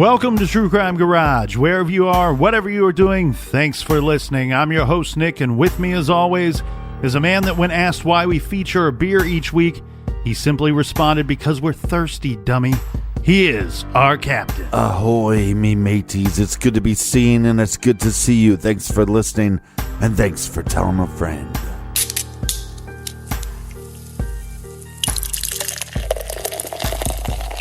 Welcome to True Crime Garage. Wherever you are, whatever you are doing, thanks for listening. I'm your host, Nick, and with me, as always, is a man that when asked why we feature a beer each week, he simply responded, because we're thirsty, dummy. He is our captain. Ahoy, me mateys. It's good to be seen, and it's good to see you. Thanks for listening, and thanks for telling a friend.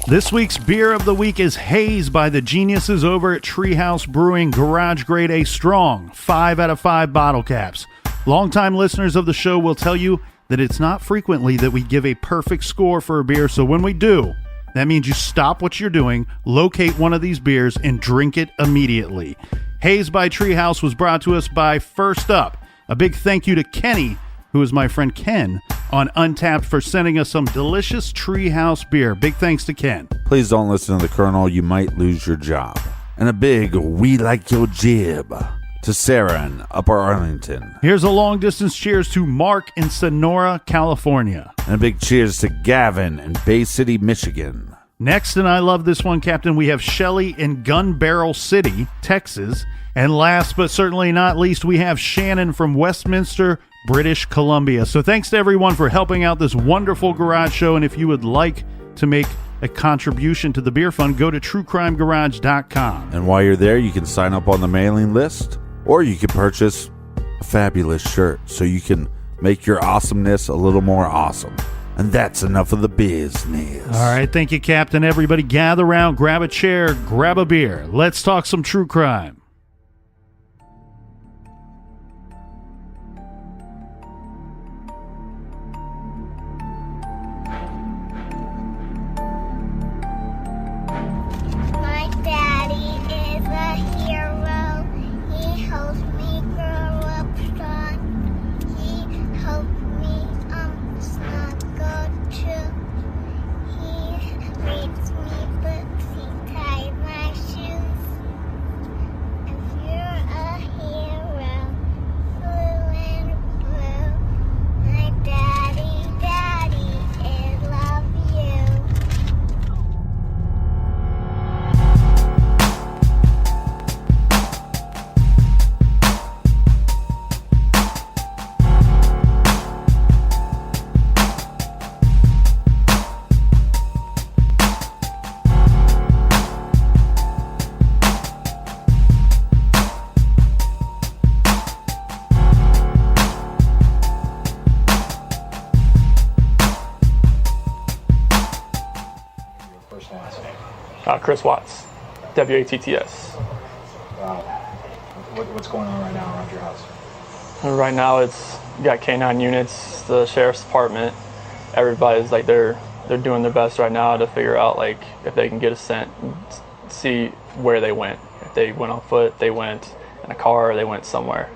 This week's beer of the week is Haze by the geniuses over at Treehouse Brewing, garage grade A strong, 5 out of 5 bottle caps. Longtime listeners of the show will tell you that it's not frequently that we give a perfect score for a beer, so when we do, that means you stop what you're doing, locate one of these beers, and drink it immediately. Haze by Treehouse was brought to us by First Up. A big thank you to Kenny, who is my friend Ken, on Untappd for sending us some delicious Treehouse beer. Big thanks to Ken. Please don't listen to the Colonel. You might lose your job. And a big we like your jib to Sarah in Upper Arlington. Here's a long-distance cheers to Mark in Sonora, California. And a big cheers to Gavin in Bay City, Michigan. Next, and I love this one, Captain, we have Shelly in Gun Barrel City, Texas. And last but certainly not least, we have Shannon from Westminster, British Columbia. So thanks to everyone for helping out this wonderful garage show. And if you would like to make a contribution to the beer fund, go to truecrimegarage.com. And while you're there, you can sign up on the mailing list, or you can purchase a fabulous shirt so you can make your awesomeness a little more awesome. And that's enough of the business. All right, thank you, Captain. Everybody gather around, grab a chair, grab a beer. Let's talk some true crime. Chris Watts, WATTS. Wow. What's going on right now around your house? Right now, you got K9 units, the sheriff's department. Everybody's like they're doing their best right now to figure out like if they can get a scent, see where they went. If they went on foot, they went in a car, or they went somewhere.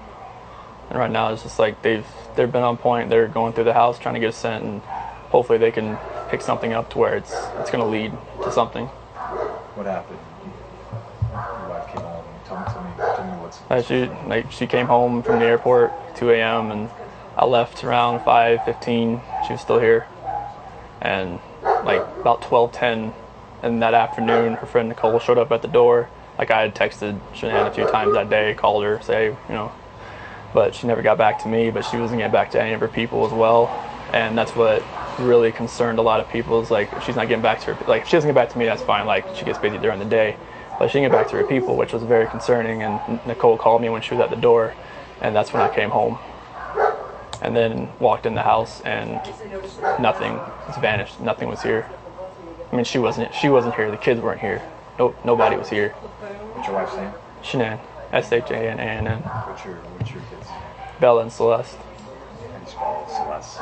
And right now, it's just like they've been on point. They're going through the house trying to get a scent, and hopefully they can pick something up to where it's going to lead to something. What happened? Your wife came home. Tell me what's... She came home from the airport 2 a.m. and I left around 5:15. She was still here. And like about 12:10 in that afternoon, her friend Nicole showed up at the door. Like I had texted Shanann a few times that day, called her, say, but she never got back to me, but she wasn't getting back to any of her people as well. And that's what really concerned a lot of people, is like, if she's not getting back to her, like if she doesn't get back to me, that's fine, like she gets busy during the day, but she didn't get back to her people, which was very concerning. And Nicole called me when she was at the door, and that's when I came home and then walked in the house, and nothing was vanished. Nothing was here. I mean, she wasn't here, the kids weren't here, nobody was here. What's your wife's name? Shanann, Shanann. What's your kids? Bella and Celeste. How do you spell Celeste?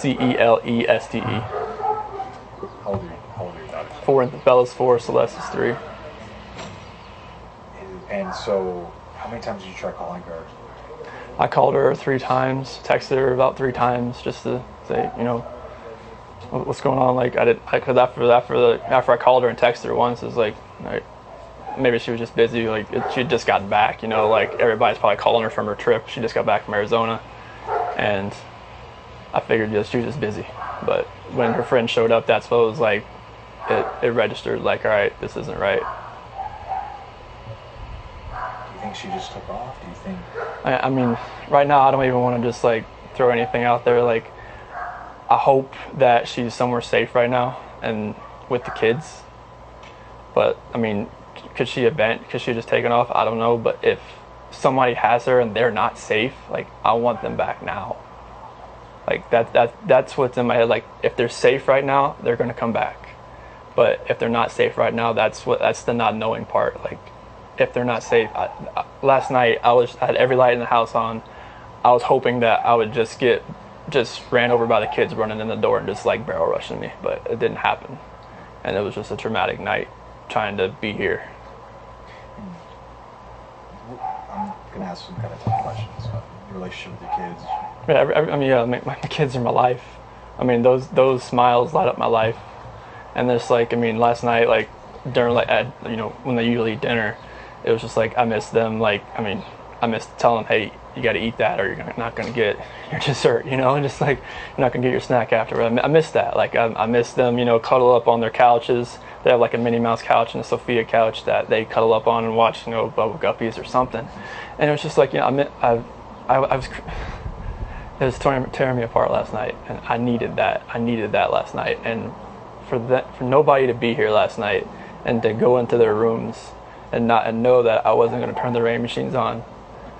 Celeste. How old are your daughters? 4, Bella's 4, Celeste is 3. And so, how many times did you try calling her? I called her 3 times, texted her about 3 times, just to say, what's going on. Like because after I called her and texted her once, it's like maybe she was just busy. Like she had just gotten back. Like everybody's probably calling her from her trip. She just got back from Arizona, and I figured she was just busy. But when her friend showed up, that's what it was like. It registered like, all right, this isn't right. think she just took off? Do you think? I mean, right now I don't even want to just like throw anything out there. Like, I hope that she's somewhere safe right now and with the kids. But I mean, could she have just taken off? I don't know. But if somebody has her and they're not safe, like, I want them back now. Like, that's what's in my head. Like, if they're safe right now, they're gonna come back. But if they're not safe right now, that's the not knowing part. Like, if they're not safe, last night I had every light in the house on. I was hoping that I would just ran over by the kids running in the door and just like barrel rushing me, but it didn't happen. And it was just a traumatic night trying to be here. I'm gonna ask some kind of tough questions. Your relationship with your kids. Yeah, my kids are my life. I mean, those smiles light up my life. And there's like, I mean, last night, like during when they usually eat dinner, it was just like I miss them. Like, I mean, I miss telling them, hey, you got to eat that or you're not going to get your dessert, and just like you're not going to get your snack after. I miss that. Like, I miss them, cuddle up on their couches. They have like a Minnie Mouse couch and a Sophia couch that they cuddle up on and watch, Bubble Guppies or something. And it was just like, it was tearing me apart last night, and I needed that. I needed that last night, and for nobody to be here last night and to go into their rooms and know that I wasn't going to turn the rain machines on.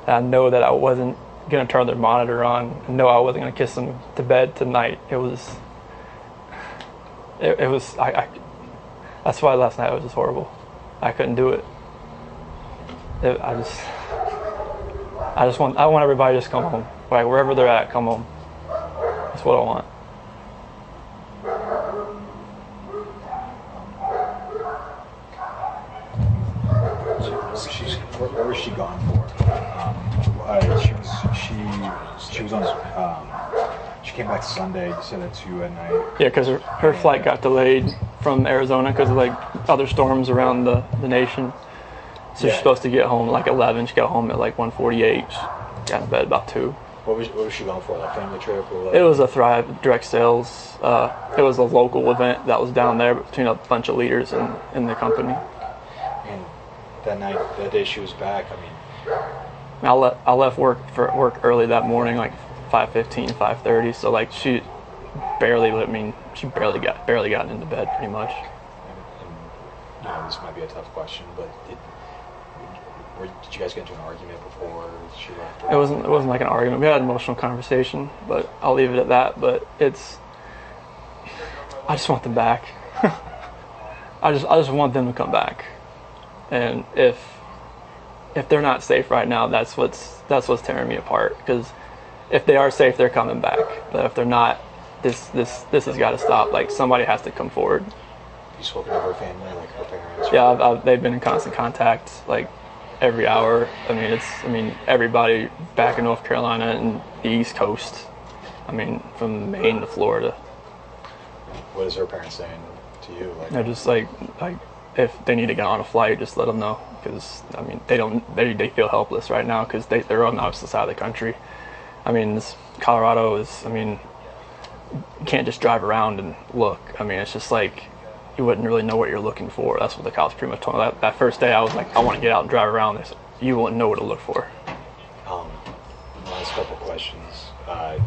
I know that I wasn't going to turn their monitor on. I know I wasn't going to kiss them to bed tonight. That's why last night was just horrible. I couldn't do it. I want everybody to just come home. Like, wherever they're at, come home. That's what I want. Where was she gone for? She was on. She came back Sunday. You said that to you at night. Yeah, because her flight got delayed from Arizona because of like other storms around the nation. So she's supposed to get home like 11. She got home at like 1:48. She got in bed about 2. What was she going for? Like family trip or? It was a Thrive direct sales. It was a local event that was down there between a bunch of leaders in the company. And that day she was back. I mean, I left work early that morning, like 5:15, 5:30. So like she barely got into bed pretty much. And this might be a tough question, but did you guys get into an argument before she left? It wasn't like an argument. We had an emotional conversation, but I'll leave it at that. But I just want them back. I just want them to come back. And if they're not safe right now, that's what's tearing me apart. Because if they are safe, they're coming back. But if they're not, this has got to stop. Like, somebody has to come forward. You spoken to her family, like her parents? Yeah, they've been in constant contact, like every hour. I mean, everybody back in North Carolina and the East Coast. I mean, from Maine to Florida. What is her parents saying to you? Like, they're just like if they need to get on a flight, just let them know. Because I mean, they feel helpless right now because they're on the opposite side of the country. I mean, Colorado is. I mean, you can't just drive around and look. I mean, it's just like you wouldn't really know what you're looking for. That's what the cops pretty much told me. That first day, I was like, I want to get out and drive around. They said, you wouldn't know what to look for. Last couple questions.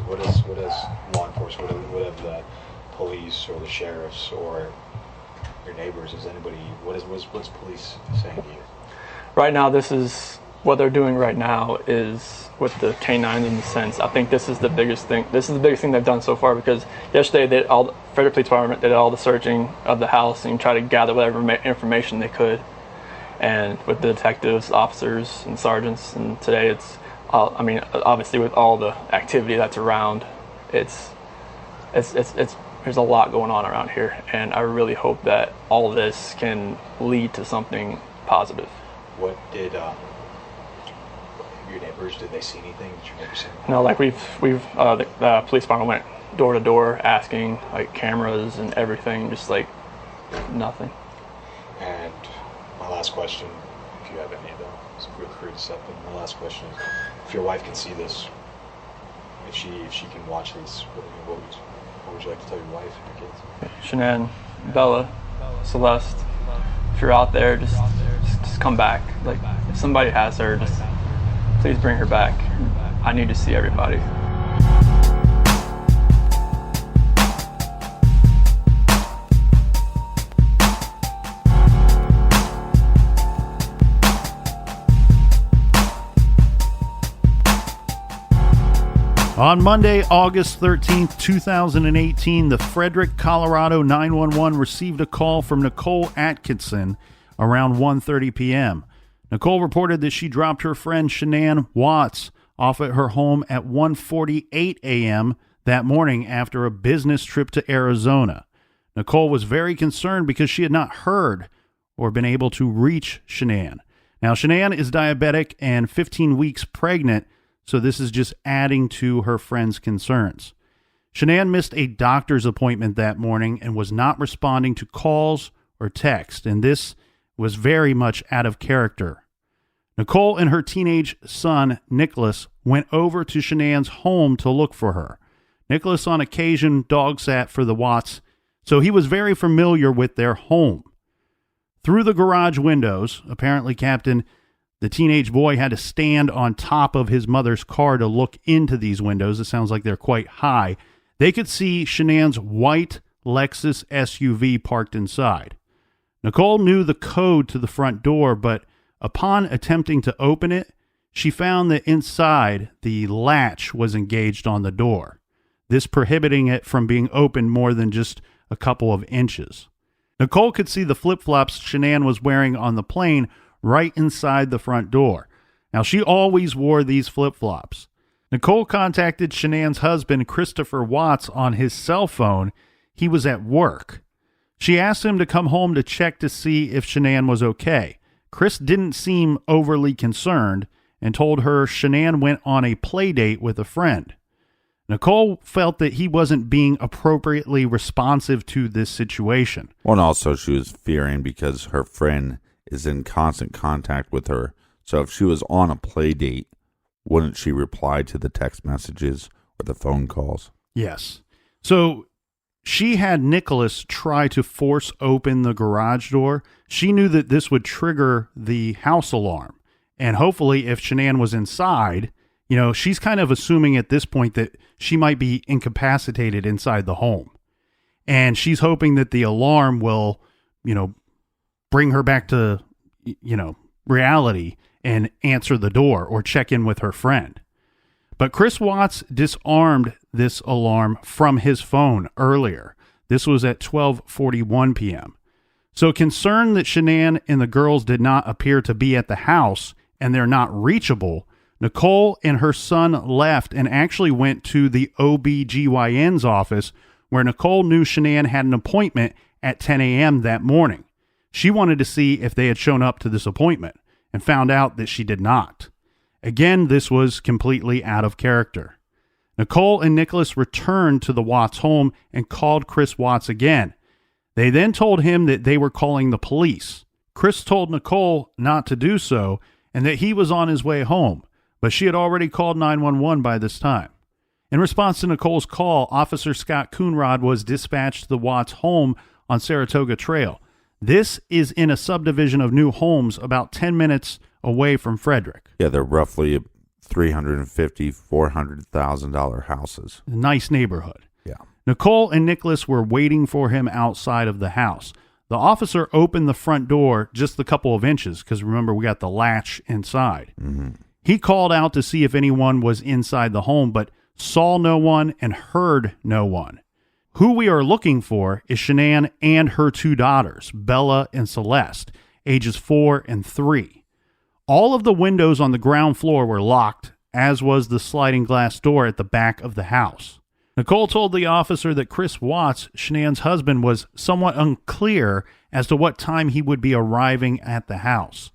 What is law enforcement? What have the police or the sheriffs or your neighbors? What's police saying to you? Right now, this is what they're doing right now is with the canines in the sense. I think this is the biggest thing. This is the biggest thing they've done so far because yesterday the Frederick Police Department did all the searching of the house and tried to gather whatever information they could. And with the detectives, officers, and sergeants, and today it's, I mean, obviously with all the activity that's around, there's a lot going on around here, and I really hope that all this can lead to something positive. What did your neighbors, did they see anything? Did your neighbors see anything? No, like the police department went door to door asking, like, cameras and everything, just like nothing. And my last question, if you have any of them, so feel free to step in. My last question is, if your wife can see this, if she can watch this, what would you like to tell your wife and your kids? Shanann, Bella, Celeste, if you're out there, just come back. Like, if somebody has her, just please bring her back. I need to see everybody. On Monday, August 13th, 2018, the Frederick, Colorado 911 received a call from Nicole Atkinson around 1:30 p.m. Nicole reported that she dropped her friend Shanann Watts off at her home at 1:48 a.m. that morning after a business trip to Arizona. Nicole was very concerned because she had not heard or been able to reach Shanann. Now, Shanann is diabetic and 15 weeks pregnant, so this is just adding to her friend's concerns. Shanann missed a doctor's appointment that morning and was not responding to calls or text, and this was very much out of character. Nicole and her teenage son, Nicholas, went over to Shanann's home to look for her. Nicholas on occasion dog sat for the Watts, so he was very familiar with their home. Through the garage windows, apparently, Captain, the teenage boy had to stand on top of his mother's car to look into these windows. It sounds like they're quite high. They could see Shanann's white Lexus SUV parked inside. Nicole knew the code to the front door, but upon attempting to open it, she found that inside the latch was engaged on the door, this prohibiting it from being opened more than just a couple of inches. Nicole could see the flip-flops Shanann was wearing on the plane right inside the front door. Now, she always wore these flip-flops. Nicole contacted Shanann's husband, Christopher Watts, on his cell phone. He was at work. She asked him to come home to check to see if Shanann was okay. Chris didn't seem overly concerned and told her Shanann went on a play date with a friend. Nicole felt that he wasn't being appropriately responsive to this situation. Well, and also she was fearing because her friend is in constant contact with her. So if she was on a play date, wouldn't she reply to the text messages or the phone calls? Yes. So she had Nicholas try to force open the garage door. She knew that this would trigger the house alarm. And hopefully if Shanann was inside, she's kind of assuming at this point that she might be incapacitated inside the home. And she's hoping that the alarm will, bring her back to, reality and answer the door or check in with her friend. But Chris Watts disarmed this alarm from his phone earlier. This was at 12:41 p.m. So concerned that Shanann and the girls did not appear to be at the house and they're not reachable, Nicole and her son left and actually went to the OBGYN's office where Nicole knew Shanann had an appointment at 10 a.m. that morning. She wanted to see if they had shown up to this appointment and found out that she did not. Again, this was completely out of character. Nicole and Nicholas returned to the Watts home and called Chris Watts again. They then told him that they were calling the police. Chris told Nicole not to do so and that he was on his way home, but she had already called 911 by this time. In response to Nicole's call, Officer Scott Coonrod was dispatched to the Watts home on Saratoga Trail. This is in a subdivision of new homes about 10 minutes away from Frederick. Yeah, they're roughly $350,000, $400,000 houses. Nice neighborhood. Yeah. Nicole and Nicholas were waiting for him outside of the house. The officer opened the front door just a couple of inches because remember, we got the latch inside. Mm-hmm. He called out to see if anyone was inside the home, but saw no one and heard no one. Who we are looking for is Shanann and her two daughters, Bella and Celeste, ages 4 and 3. All of the windows on the ground floor were locked, as was the sliding glass door at the back of the house. Nicole told the officer that Chris Watts, Shanann's husband, was somewhat unclear as to what time he would be arriving at the house.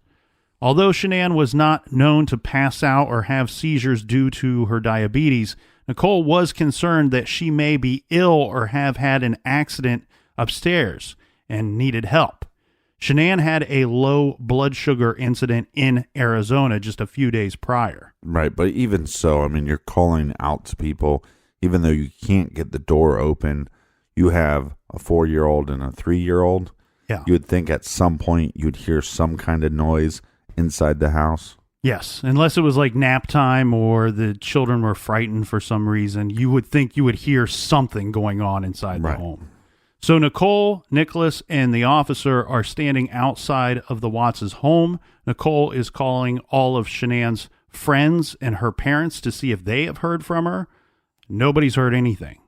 Although Shanann was not known to pass out or have seizures due to her diabetes, Nicole was concerned that she may be ill or have had an accident upstairs and needed help. Shanann had a low blood sugar incident in Arizona just a few days prior. Right, but even so, you're calling out to people, even though you can't get the door open. You have a 4-year-old and a 3-year-old. Yeah. You would think at some point you'd hear some kind of noise inside the house. Yes, unless it was like nap time or the children were frightened for some reason, you would think you would hear something going on inside the home. So Nicole, Nicholas, and the officer are standing outside of the Watts' home. Nicole is calling all of Shanann's friends and her parents to see if they have heard from her. Nobody's heard anything.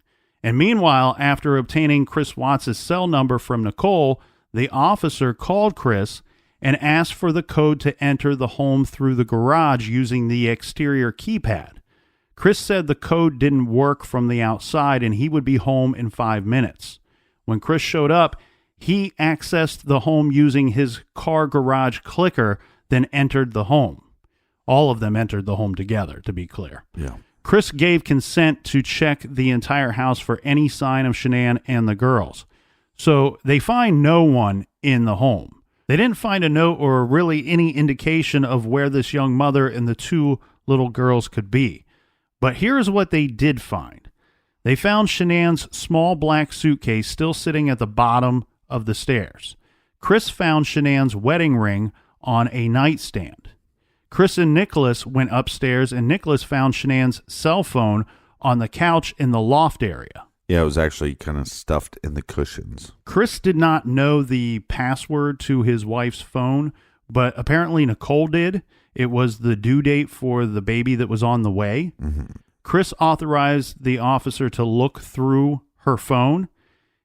And meanwhile, after obtaining Chris Watts' cell number from Nicole, the officer called Chris and asked for the code to enter the home through the garage using the exterior keypad. Chris said the code didn't work from the outside and he would be home in 5 minutes. When Chris showed up, he accessed the home using his car garage clicker, then entered the home. All of them entered the home together, to be clear. Yeah. Chris gave consent to check the entire house for any sign of Shanann and the girls. So they find no one in the home. They didn't find a note or really any indication of where this young mother and the 2 little girls could be. But here's what they did find. They found Shanann's small black suitcase still sitting at the bottom of the stairs. Chris found Shanann's wedding ring on a nightstand. Chris and Nicholas went upstairs, and Nicholas found Shanann's cell phone on the couch in the loft area. Yeah, it was actually kind of stuffed in the cushions. Chris did not know the password to his wife's phone, but apparently Nicole did. It was the due date for the baby that was on the way. Mm-hmm. Chris authorized the officer to look through her phone.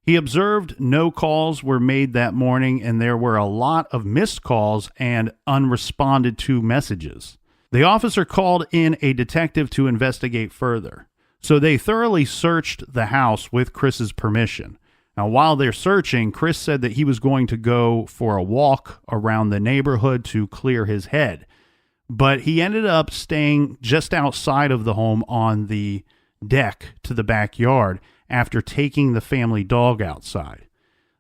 He observed no calls were made that morning, and there were a lot of missed calls and unresponded to messages. The officer called in a detective to investigate further. So they thoroughly searched the house with Chris's permission. Now, while they're searching, Chris said that he was going to go for a walk around the neighborhood to clear his head. But he ended up staying just outside of the home on the deck to the backyard after taking the family dog outside.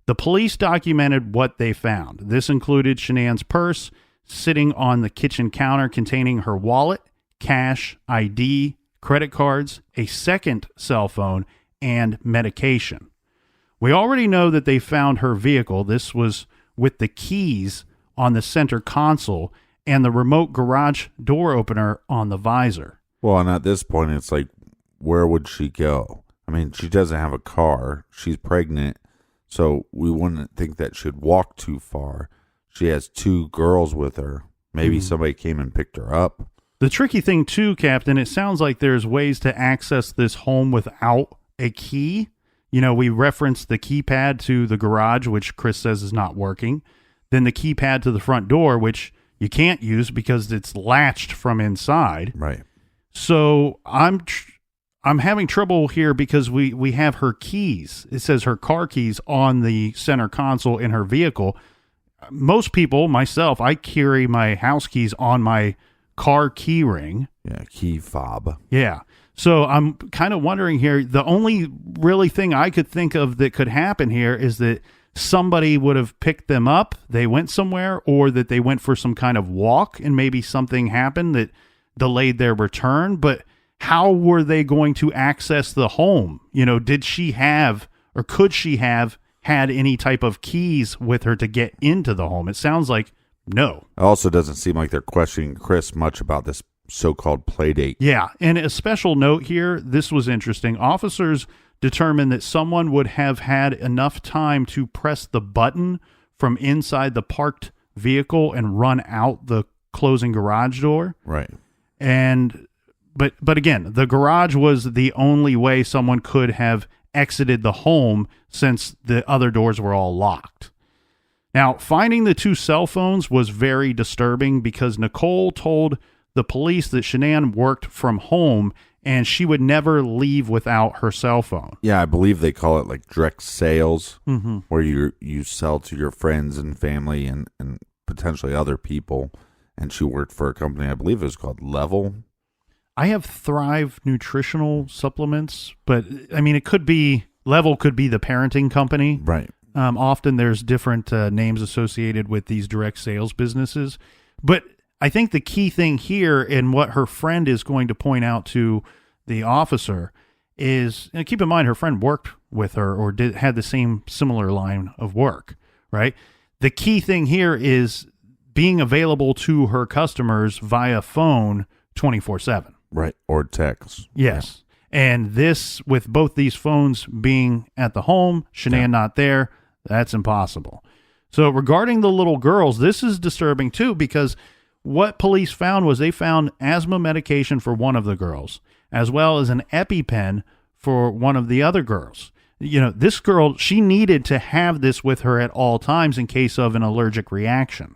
The police documented what they found. This included Shanann's purse sitting on the kitchen counter containing her wallet, cash, ID, credit cards, a second cell phone, and medication. We already know that they found her vehicle. This was with the keys on the center console and the remote garage door opener on the visor. Well, and at this point, it's like, where would she go? I mean, she doesn't have a car. She's pregnant, so we wouldn't think that she'd walk too far. She has 2 girls with her. Maybe somebody came and picked her up. The tricky thing, too, Captain, it sounds like there's ways to access this home without a key. You know, we referenced the keypad to the garage, which Chris says is not working. Then the keypad to the front door, which you can't use because it's latched from inside. Right. So I'm having trouble here because we have her keys. It says her car keys on the center console in her vehicle. Most people, myself, I carry my house keys on my car key ring. Yeah, key fob. Yeah. So I'm kind of wondering here, the only really thing I could think of that could happen here is that somebody would have picked them up, they went somewhere, or that they went for some kind of walk and maybe something happened that delayed their return. But how were they going to access the home? You know, did she have, or could she have had any type of keys with her to get into the home? It sounds like no. It also doesn't seem like they're questioning Chris much about this so-called play date. Yeah, and a special note here, this was interesting. Officers determined that someone would have had enough time to press the button from inside the parked vehicle and run out the closing garage door. Right. And but again, the garage was the only way someone could have exited the home since the other doors were all locked. Now, finding the 2 cell phones was very disturbing because Nicole told the police that Shanann worked from home and she would never leave without her cell phone. Yeah, I believe they call it like direct sales, where you sell to your friends and family and potentially other people. And she worked for a company, I believe it was called Level. I have Thrive nutritional supplements, but I mean, it could be, Level could be the parenting company. Right. Often there's different names associated with these direct sales businesses. But I think the key thing here, and what her friend is going to point out to the officer, is, and keep in mind her friend worked with her or had the same similar line of work, right? The key thing here is being available to her customers via phone 24/7. Right. Or text. Yes. And this, with both these phones being at the home, Shanann not there, that's impossible. So regarding the little girls, this is disturbing too, because what police found was they found asthma medication for one of the girls, as well as an EpiPen for one of the other girls. You know, this girl, she needed to have this with her at all times in case of an allergic reaction.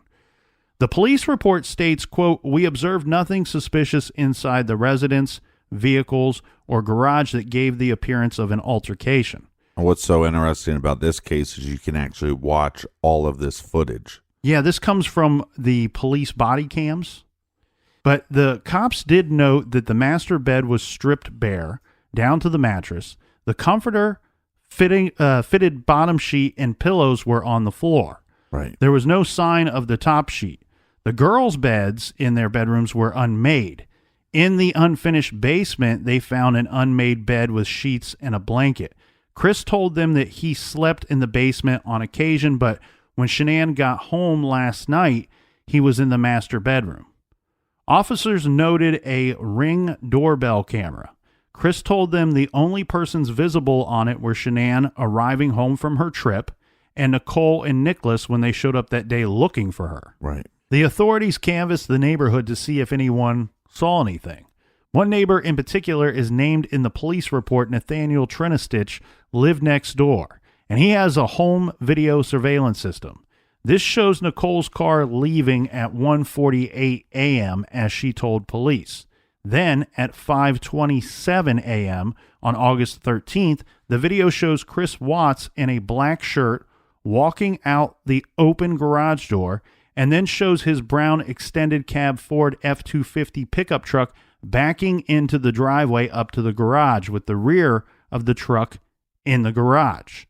The police report states, quote, "We observed nothing suspicious inside the residence, vehicles, or garage that gave the appearance of an altercation." And what's so interesting about this case is you can actually watch all of this footage. Yeah, this comes from the police body cams. But the cops did note that the master bed was stripped bare down to the mattress. The comforter, fitted bottom sheet, and pillows were on the floor. Right. There was no sign of the top sheet. The girls' beds in their bedrooms were unmade. In the unfinished basement, they found an unmade bed with sheets and a blanket. Chris told them that he slept in the basement on occasion, but when Shanann got home last night, he was in the master bedroom. Officers noted a Ring doorbell camera. Chris told them the only persons visible on it were Shanann arriving home from her trip and Nicole and Nicholas when they showed up that day looking for her. Right. The authorities canvassed the neighborhood to see if anyone saw anything. One neighbor in particular is named in the police report. Nathaniel Trinistich lived next door, and he has a home video surveillance system. This shows Nicole's car leaving at 1:48 a.m. as she told police. Then at 5:27 a.m. on August 13th, the video shows Chris Watts in a black shirt walking out the open garage door, and then shows his brown extended cab Ford F-250 pickup truck backing into the driveway up to the garage with the rear of the truck in the garage.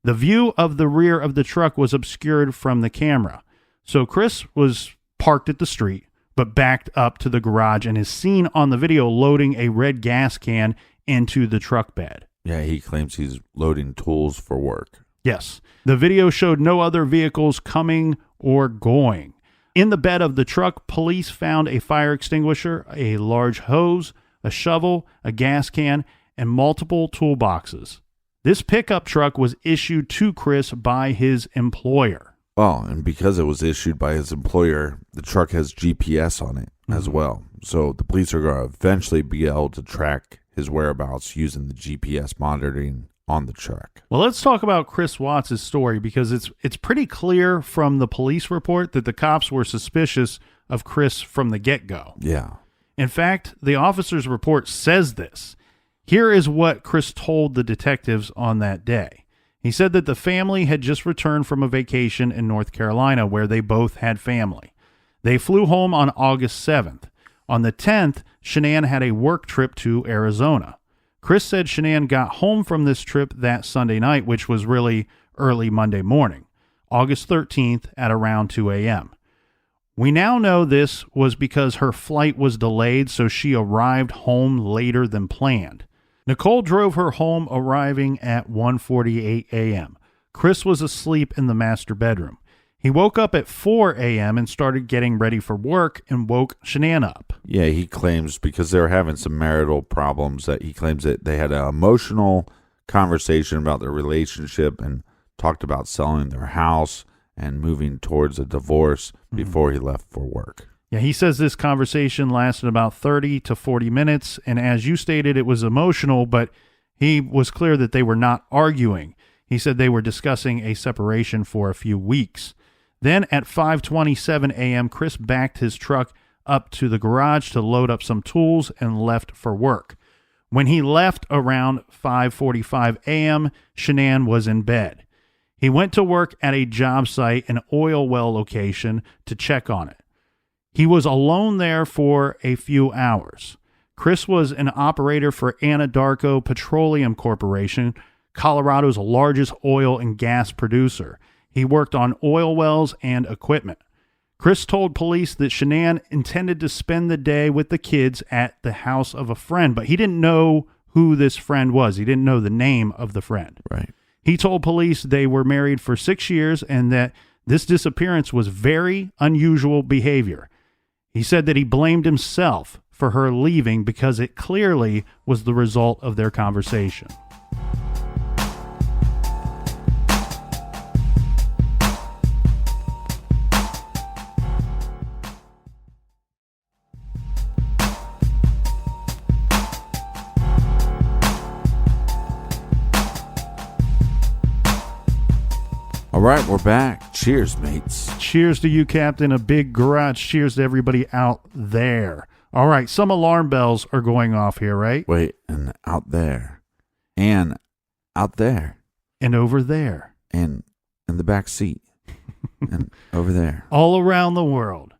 The view of the rear of the truck was obscured from the camera. So Chris was parked at the street, but backed up to the garage and is seen on the video loading a red gas can into the truck bed. Yeah, he claims he's loading tools for work. Yes. The video showed no other vehicles coming or going. In the bed of the truck, police found a fire extinguisher, a large hose, a shovel, a gas can, and multiple toolboxes. This pickup truck was issued to Chris by his employer. Oh, and because it was issued by his employer, the truck has GPS on it as well. So the police are going to eventually be able to track his whereabouts using the GPS monitoring on the truck. Well, let's talk about Chris Watts' story, because it's pretty clear from the police report that the cops were suspicious of Chris from the get-go. Yeah. In fact, the officer's report says this. Here is what Chris told the detectives on that day. He said that the family had just returned from a vacation in North Carolina where they both had family. They flew home on August 7th. On the 10th, Shanann had a work trip to Arizona. Chris said Shanann got home from this trip that Sunday night, which was really early Monday morning, August 13th at around 2 a.m. We now know this was because her flight was delayed, so she arrived home later than planned. Nicole drove her home, arriving at 1:48 a.m. Chris was asleep in the master bedroom. He woke up at 4 a.m. and started getting ready for work and woke Shanann up. Yeah, he claims because they're having some marital problems that he claims that they had an emotional conversation about their relationship and talked about selling their house and moving towards a divorce before he left for work. Yeah, he says this conversation lasted about 30 to 40 minutes, and as you stated, it was emotional, but he was clear that they were not arguing. He said they were discussing a separation for a few weeks. Then at 5:27 a.m., Chris backed his truck up to the garage to load up some tools and left for work. When he left around 5:45 a.m., Shanann was in bed. He went to work at a job site, an oil well location, to check on it. He was alone there for a few hours. Chris was an operator for Anadarko Petroleum Corporation, Colorado's largest oil and gas producer. He worked on oil wells and equipment. Chris told police that Shanann intended to spend the day with the kids at the house of a friend, but he didn't know who this friend was. He didn't know the name of the friend. Right. He told police they were married for 6 years and that This disappearance was very unusual behavior. He said that he blamed himself for her leaving because it clearly was the result of their conversation. All right, we're back. Cheers, mates. Cheers to you, Captain. A big garage cheers to everybody out there. All right, some alarm bells are going off here, right? Wait, and out there. And out there. And over there. And in the back seat. And over there. All around the world.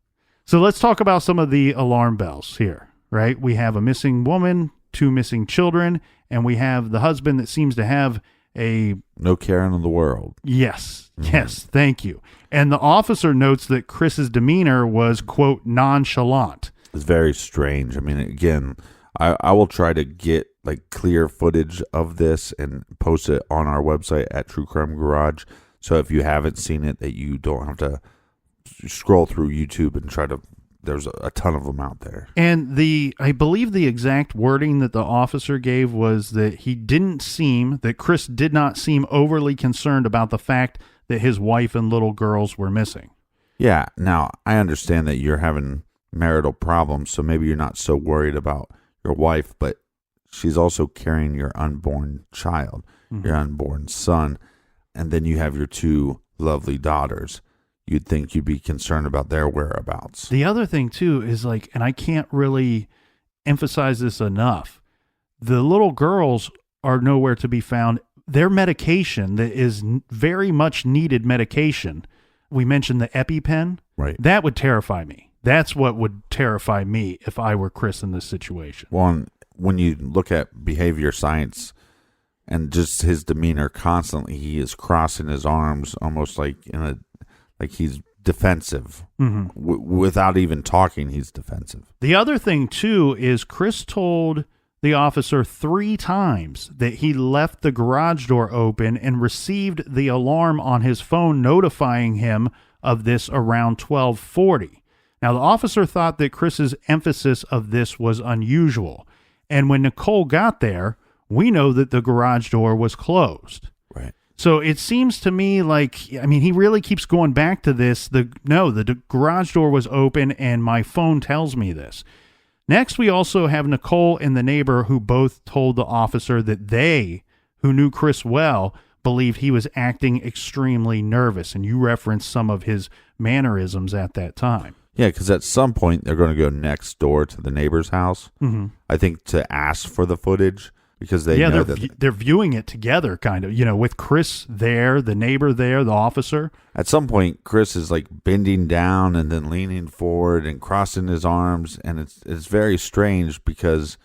So let's talk about some of the alarm bells here, right? We have a missing woman, 2 missing children, and we have the husband that seems to have a... No care in the world. Yes, yes, thank you. And the officer notes that Chris's demeanor was, quote, nonchalant. It's very strange. I mean, again, I will try to get like clear footage of this and post it on our website at True Crime Garage. So if you haven't seen it, that you don't have to scroll through YouTube and try to. There's a ton of them out there. And I believe the exact wording that the officer gave was that Chris did not seem overly concerned about the fact that his wife and little girls were missing. Yeah. Now, I understand that you're having marital problems, so maybe you're not so worried about your wife, but she's also carrying your unborn child, your unborn son, and then you have your 2 lovely daughters. You'd think you'd be concerned about their whereabouts. The other thing, too, is like, and I can't really emphasize this enough, the little girls are nowhere to be found. Their medication that is very much needed medication, we mentioned the EpiPen, right? That would terrify me. That's what would terrify me if I were Chris in this situation. Well, when you look at behavior science and just his demeanor constantly, he is crossing his arms almost like like he's defensive. Without even talking, he's defensive. The other thing, too, is Chris told the officer 3 times that he left the garage door open and received the alarm on his phone notifying him of this around 12:40. Now, the officer thought that Chris's emphasis of this was unusual. And when Nicole got there, we know that the garage door was closed. Right. So it seems to me like, I mean, he really keeps going back to this. The garage door was open and my phone tells me this. Next, we also have Nicole and the neighbor who both told the officer that they, who knew Chris well, believed he was acting extremely nervous. And you referenced some of his mannerisms at that time. Yeah, because at some point they're going to go next door to the neighbor's house. I think to ask for the footage because they know that they're viewing it together, kind of. With Chris there, the neighbor there, the officer. At some point, Chris is like bending down and then leaning forward and crossing his arms, and it's very strange because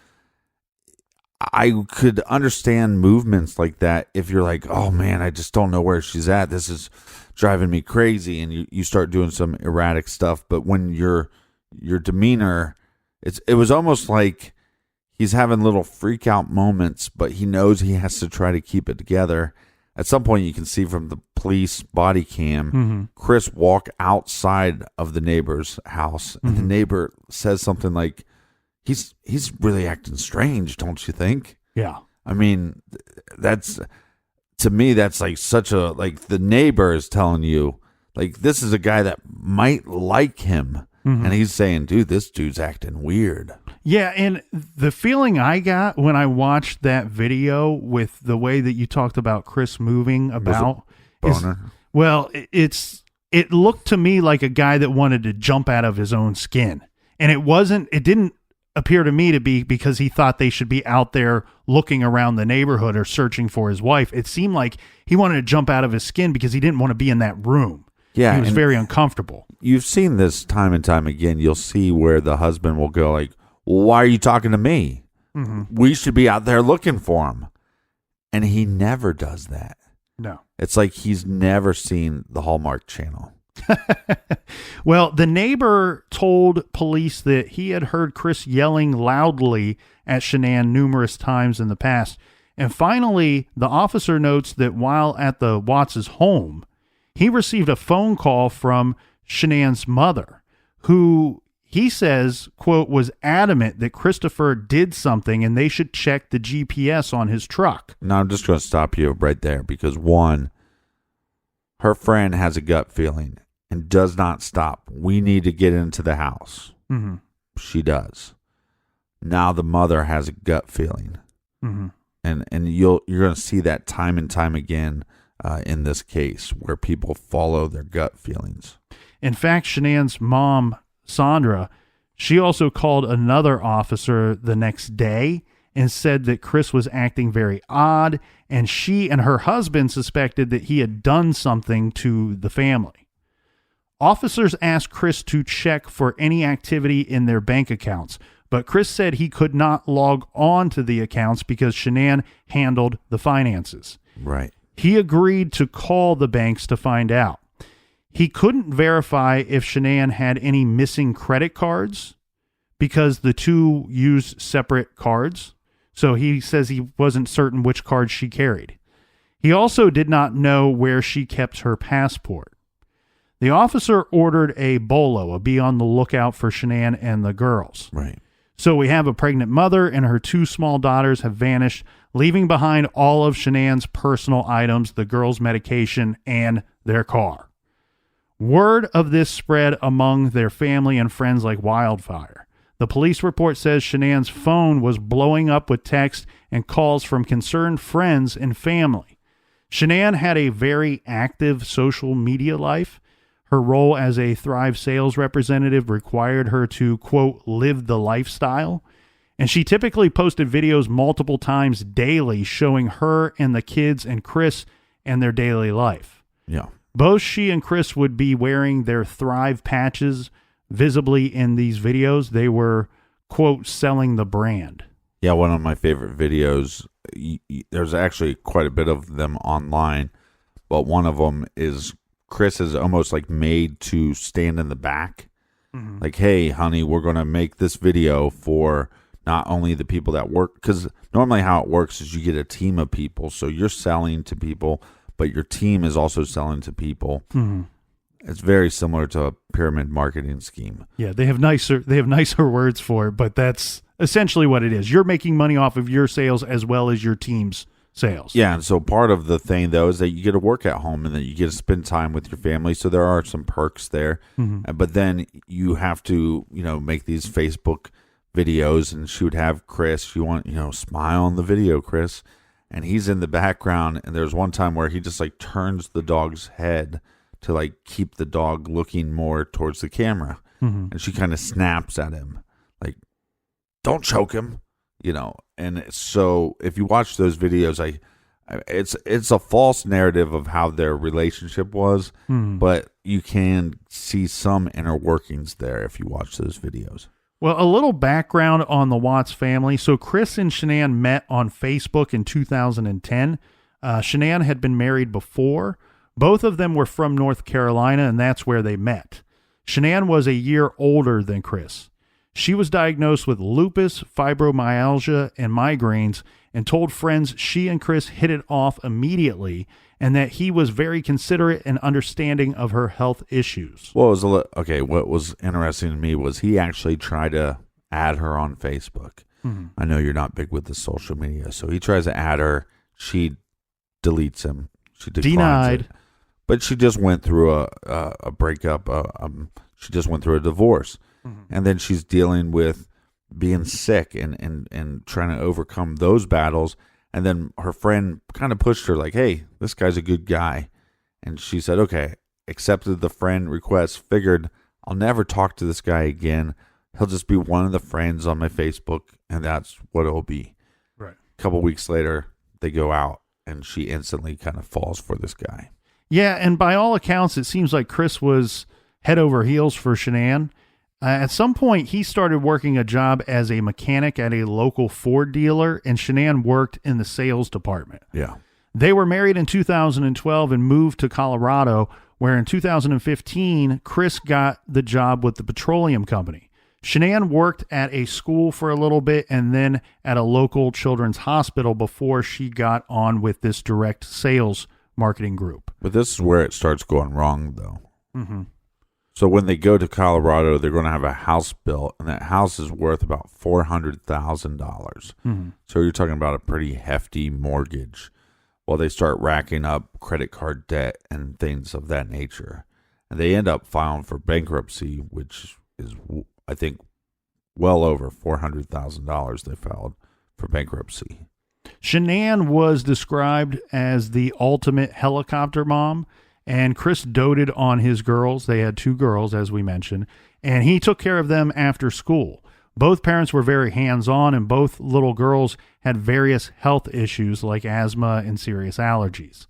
I could understand movements like that if you're like, oh man, I just don't know where she's at. This is driving me crazy, and you start doing some erratic stuff. But when your demeanor, it was almost like he's having little freak out moments, but he knows he has to try to keep it together. At some point, you can see from the police body cam, Chris walk outside of the neighbor's house, and the neighbor says something like, he's really acting strange, don't you think? Yeah. I mean, to me, that's like such a, like the neighbor is telling you, like, this is a guy that might like him. And he's saying, dude, this dude's acting weird. Yeah, and the feeling I got when I watched that video with the way that you talked about Chris moving about it looked to me like a guy that wanted to jump out of his own skin. And it didn't appear to me to be because he thought they should be out there looking around the neighborhood or searching for his wife. It seemed like he wanted to jump out of his skin because he didn't want to be in that room. Yeah, he was very uncomfortable. You've seen this time and time again. You'll see where the husband will go like, well, why are you talking to me? We should be out there looking for him. And he never does that. No. It's like he's never seen the Hallmark Channel. Well, the neighbor told police that he had heard Chris yelling loudly at Shanann numerous times in the past. And finally, the officer notes that while at the Watts' home, he received a phone call from Shanann's mother, who he says, quote, was adamant that Christopher did something and they should check the GPS on his truck. Now, I'm just going to stop you right there because, one, her friend has a gut feeling and does not stop. We need to get into the house. Mm-hmm. She does. Now the mother has a gut feeling. Mm-hmm. And you're going to see that time and time again in this case where people follow their gut feelings. In fact, Shanann's mom, Sandra, she also called another officer the next day and said that Chris was acting very odd, and she and her husband suspected that he had done something to the family. Officers asked Chris to check for any activity in their bank accounts, but Chris said he could not log on to the accounts because Shanann handled the finances. Right. He agreed to call the banks to find out. He couldn't verify if Shanann had any missing credit cards because the two used separate cards. So he says he wasn't certain which cards she carried. He also did not know where she kept her passport. The officer ordered a bolo, a be on the lookout for Shanann and the girls. Right. So we have a pregnant mother and her two small daughters have vanished, leaving behind all of Shanann's personal items, the girls' medication, and their car. Word of this spread among their family and friends like wildfire. The police report says Shanann's phone was blowing up with texts and calls from concerned friends and family. Shanann had a very active social media life. Her role as a Thrive sales representative required her to, quote, live the lifestyle. And she typically posted videos multiple times daily showing her and the kids and Chris and their daily life. Yeah. Both she and Chris would be wearing their Thrive patches visibly in these videos. They were, quote, selling the brand. Yeah, one of my favorite videos, there's actually quite a bit of them online, but one of them is Chris is almost like made to stand in the back. Mm-hmm. Like, hey, honey, we're going to make this video for not only the people that work, because normally how it works is you get a team of people, so you're selling to people, but your team is also selling to people. Mm-hmm. It's very similar to a pyramid marketing scheme. Yeah, they have nicer words for it, but that's essentially what it is. You're making money off of your sales as well as your team's sales. Yeah, and so part of the thing, though, is that you get to work at home and that you get to spend time with your family, so there are some perks there. Mm-hmm. But then you have to, make these Facebook videos, and she would have Chris, you want, smile on the video, Chris, and he's in the background, and there's one time where he just, turns the dog's head to, keep the dog looking more towards the camera, mm-hmm. and she kind of snaps at him, don't choke him. And so if you watch those videos, it's a false narrative of how their relationship was, but you can see some inner workings there if you watch those videos. Well, a little background on the Watts family. So Chris and Shanann met on Facebook in 2010. Shanann had been married before. Both of them were from North Carolina, and that's where they met. Shanann was a year older than Chris. She was diagnosed with lupus, fibromyalgia, and migraines, and told friends she and Chris hit it off immediately and that he was very considerate and understanding of her health issues. What was interesting to me was he actually tried to add her on Facebook. Mm-hmm. I know you're not big with the social media, so he tries to add her. She deletes him. She declines it. But she just went through a breakup. She just went through a divorce. Mm-hmm. And then she's dealing with being sick and trying to overcome those battles. And then her friend kind of pushed her like, hey, this guy's a good guy. And she said, okay, accepted the friend request, figured I'll never talk to this guy again. He'll just be one of the friends on my Facebook, and that's what it'll be. Right. A couple weeks later, they go out, and she instantly kind of falls for this guy. Yeah, and by all accounts, it seems like Chris was head over heels for Shanann. At some point, he started working a job as a mechanic at a local Ford dealer, and Shanann worked in the sales department. Yeah. They were married in 2012 and moved to Colorado, where in 2015, Chris got the job with the petroleum company. Shanann worked at a school for a little bit and then at a local children's hospital before she got on with this direct sales marketing group. But this is where it starts going wrong, though. Mm-hmm. So when they go to Colorado, they're going to have a house built, and that house is worth about $400,000. Mm-hmm. So you're talking about a pretty hefty mortgage. Well, they start racking up credit card debt and things of that nature. And they end up filing for bankruptcy, which is, I think, well over $400,000 they filed for bankruptcy. Shanann was described as the ultimate helicopter mom, and Chris doted on his girls. They had 2 girls, as we mentioned, and he took care of them after school. Both parents were very hands-on, and both little girls had various health issues like asthma and serious allergies.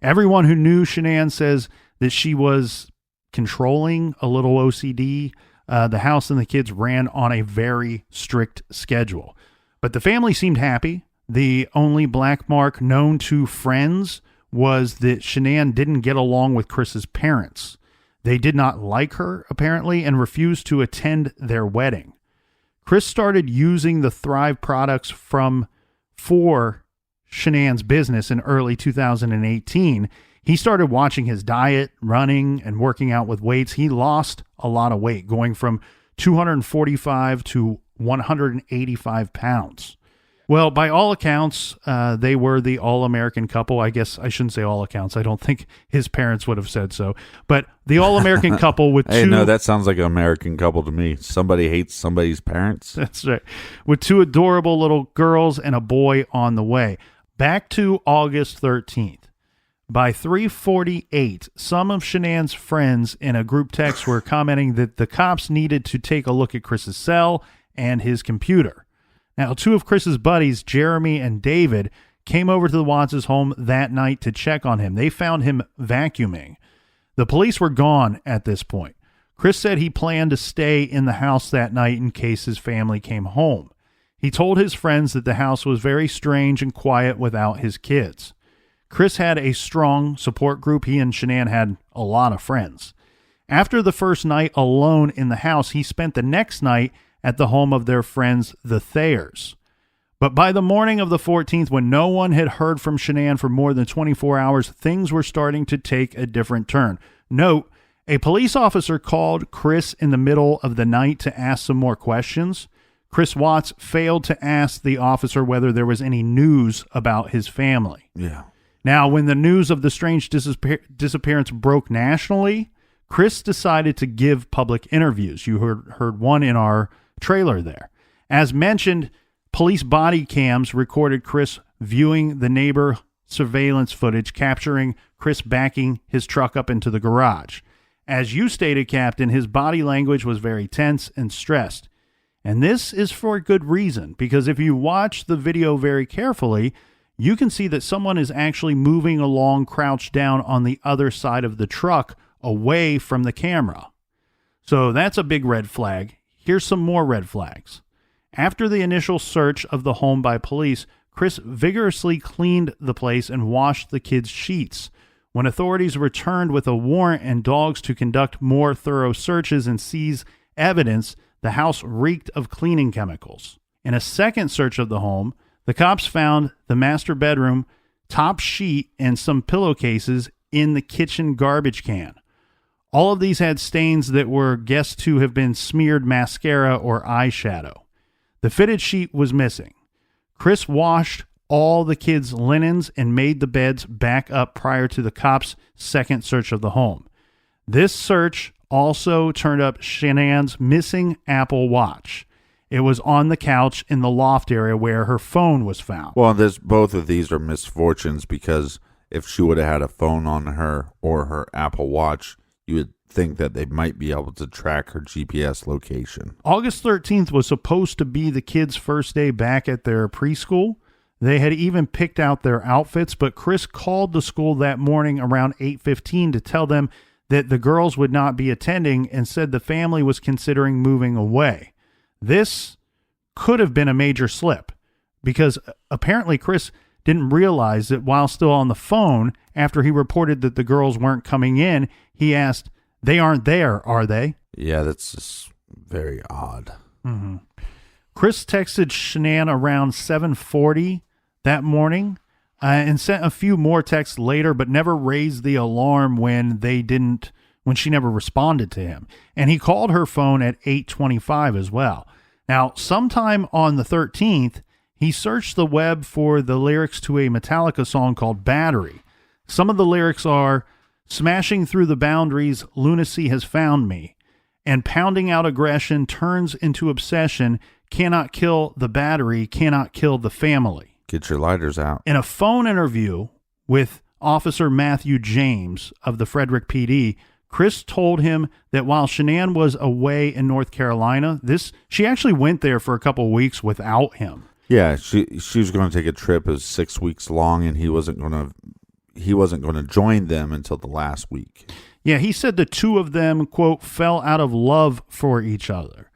Everyone who knew Shanann says that she was controlling, a little OCD. The house and the kids ran on a very strict schedule. But the family seemed happy. The only black mark known to friends was that Shanann didn't get along with Chris's parents. They did not like her, apparently, and refused to attend their wedding. Chris started using the Thrive products for Shanann's business in early 2018. He started watching his diet, running, and working out with weights. He lost a lot of weight, going from 245 to 185 pounds. Well, by all accounts, they were the all-American couple. I guess I shouldn't say all accounts. I don't think his parents would have said so. But the all-American couple with Hey, two... no, that sounds like an American couple to me. Somebody hates somebody's parents. That's right. With 2 adorable little girls and a boy on the way. Back to August 13th. By 3:48, some of Shanann's friends in a group text were commenting that the cops needed to take a look at Chris's cell and his computer. Now, 2 of Chris's buddies, Jeremy and David, came over to the Watts' home that night to check on him. They found him vacuuming. The police were gone at this point. Chris said he planned to stay in the house that night in case his family came home. He told his friends that the house was very strange and quiet without his kids. Chris had a strong support group. He and Shanann had a lot of friends. After the first night alone in the house, he spent the next night at the home of their friends, the Thayers. But by the morning of the 14th, when no one had heard from Shanann for more than 24 hours, things were starting to take a different turn. Note, a police officer called Chris in the middle of the night to ask some more questions. Chris Watts failed to ask the officer whether there was any news about his family. Yeah. Now, when the news of the strange disappearance broke nationally, Chris decided to give public interviews. You heard one in our trailer there. As mentioned, police body cams recorded Chris viewing the neighbor surveillance footage, capturing Chris backing his truck up into the garage. As you stated, Captain, his body language was very tense and stressed. And this is for a good reason, because if you watch the video very carefully, you can see that someone is actually moving along, crouched down on the other side of the truck, away from the camera. So that's a big red flag. Here's some more red flags. After the initial search of the home by police, Chris vigorously cleaned the place and washed the kids' sheets. When authorities returned with a warrant and dogs to conduct more thorough searches and seize evidence, the house reeked of cleaning chemicals. In a second search of the home, the cops found the master bedroom, top sheet, and some pillowcases in the kitchen garbage can. All of these had stains that were guessed to have been smeared mascara or eyeshadow. The fitted sheet was missing. Chris washed all the kids' linens and made the beds back up prior to the cops' second search of the home. This search also turned up Shanann's missing Apple Watch. It was on the couch in the loft area where her phone was found. Well, both of these are misfortunes, because if she would have had a phone on her or her Apple Watch, you would think that they might be able to track her GPS location. August 13th was supposed to be the kids' first day back at their preschool. They had even picked out their outfits, but Chris called the school that morning around 8:15 to tell them that the girls would not be attending and said the family was considering moving away. This could have been a major slip, because apparently Chris didn't realize that while still on the phone, after he reported that the girls weren't coming in, he asked, "They aren't there, are they?" Yeah, that's just very odd. Mm-hmm. Chris texted Shanann around 7:40 that morning. and sent a few more texts later, but never raised the alarm when she never responded to him. And he called her phone at 8:25 as well. Now, sometime on the 13th, he searched the web for the lyrics to a Metallica song called Battery. Some of the lyrics are, "Smashing through the boundaries, lunacy has found me. And pounding out aggression turns into obsession. Cannot kill the battery, cannot kill the family." Get your lighters out. In a phone interview with Officer Matthew James of the Frederick PD, Chris told him that while Shanann was away in North Carolina, she actually went there for a couple of weeks without him. Yeah, she was going to take a trip. It was 6 weeks long, and he wasn't going to join them until the last week. Yeah, he said the two of them, quote, fell out of love for each other.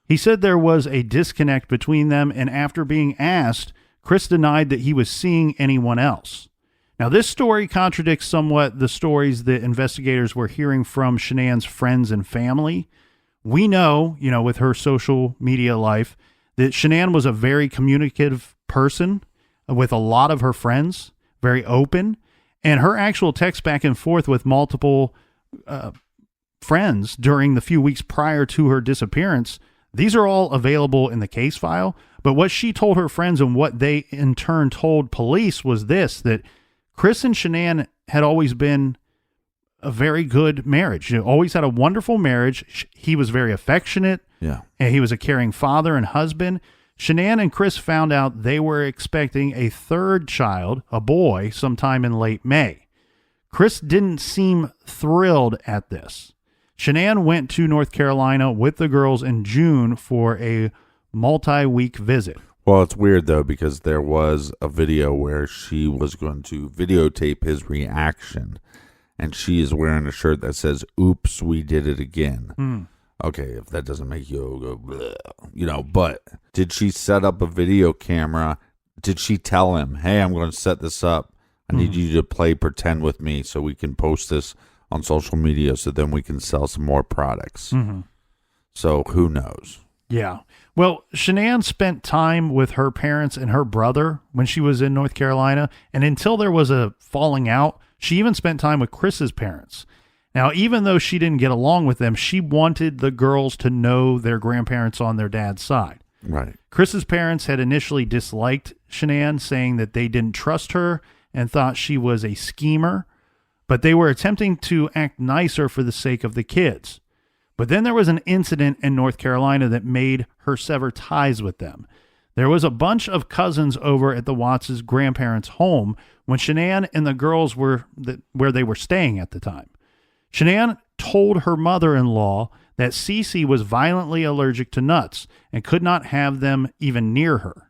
He said there was a disconnect between them, and after being asked, Chris denied that he was seeing anyone else. Now, this story contradicts somewhat the stories that investigators were hearing from Shanann's friends and family. We know, with her social media life, that Shanann was a very communicative person with a lot of her friends, very open, and her actual text back and forth with multiple friends during the few weeks prior to her disappearance, these are all available in the case file. But what she told her friends and what they in turn told police was this, that Chris and Shanann had always been a very good marriage. Always had a wonderful marriage. He was very affectionate. Yeah. And he was a caring father and husband. Shanann and Chris found out they were expecting a third child, a boy, sometime in late May. Chris didn't seem thrilled at this. Shanann went to North Carolina with the girls in June for a multi-week visit. Well, it's weird, though, because there was a video where she was going to videotape his reaction, and she is wearing a shirt that says, "Oops, we did it again." Okay, if that doesn't make you go, bleh, but did she set up a video camera? Did she tell him, "Hey, I'm going to set this up. I need you to play pretend with me so we can post this on social media so then we can sell some more products"? So who knows? Yeah. Well, Shanann spent time with her parents and her brother when she was in North Carolina, and until there was a falling out, she even spent time with Chris's parents. Now, even though she didn't get along with them, she wanted the girls to know their grandparents on their dad's side. Right. Chris's parents had initially disliked Shanann, saying that they didn't trust her and thought she was a schemer, but they were attempting to act nicer for the sake of the kids. But then there was an incident in North Carolina that made her sever ties with them. There was a bunch of cousins over at the Watts' grandparents' home when Shanann and the girls were where they were staying at the time. Shanann told her mother-in-law that Cece was violently allergic to nuts and could not have them even near her.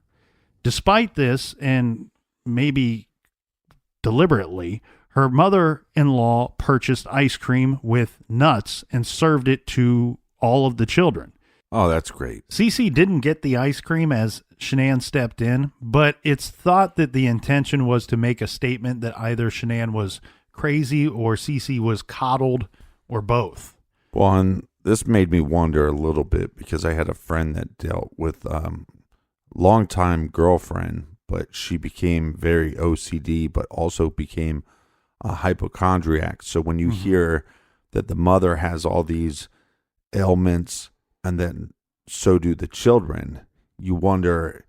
Despite this, and maybe deliberately, her mother-in-law purchased ice cream with nuts and served it to all of the children. Oh, that's great. Cece didn't get the ice cream as Shanann stepped in, but it's thought that the intention was to make a statement that either Shanann was crazy or Cece was coddled or both. Well, and this made me wonder a little bit because I had a friend that dealt with longtime girlfriend, but she became very OCD, but also became a hypochondriac. So when you hear that the mother has all these ailments and then so do the children, you wonder,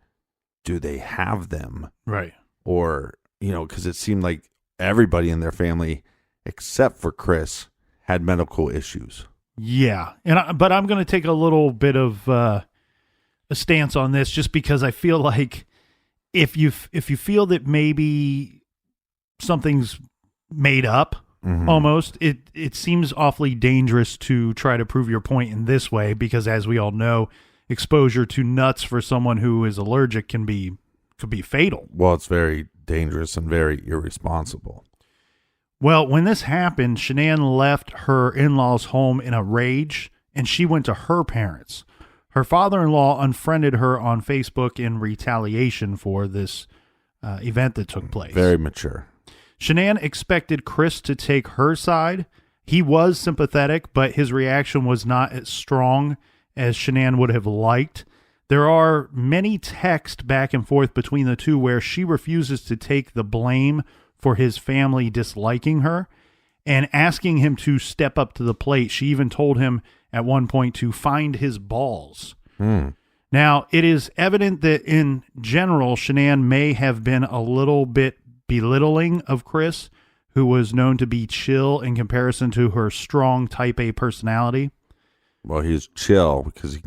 do they have them? Right. Or, because it seemed like everybody in their family, except for Chris, had medical issues. Yeah. But I'm going to take a little bit of a stance on this just because I feel like if you feel that maybe something's made up, almost, it seems awfully dangerous to try to prove your point in this way because, as we all know, exposure to nuts for someone who is allergic could be fatal. Well, it's very dangerous and very irresponsible. Well, when this happened, Shanann left her in-laws' home in a rage, and she went to her parents. Her father-in-law unfriended her on Facebook in retaliation for this event that took place. Very mature. Shanann expected Chris to take her side. He was sympathetic, but his reaction was not as strong as Shanann would have liked. There are many texts back and forth between the two where she refuses to take the blame for his family disliking her and asking him to step up to the plate. She even told him at one point to find his balls. Now, it is evident that in general, Shanann may have been a little bit belittling of Chris, who was known to be chill in comparison to her strong type A personality. Well, he's chill because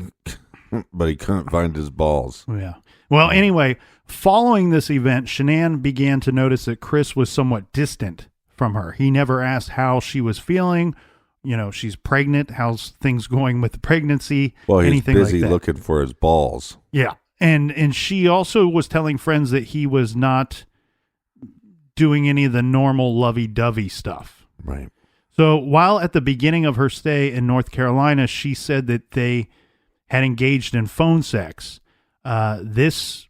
but he couldn't find his balls. Yeah. Well, anyway, following this event, Shanann began to notice that Chris was somewhat distant from her. He never asked how she was feeling. You know, she's pregnant. How's things going with the pregnancy? Well, he's anything busy like that. looking for his balls. Yeah. And she also was telling friends that he was not doing any of the normal lovey-dovey stuff. Right. So while at the beginning of her stay in North Carolina, she said that they had engaged in phone sex. This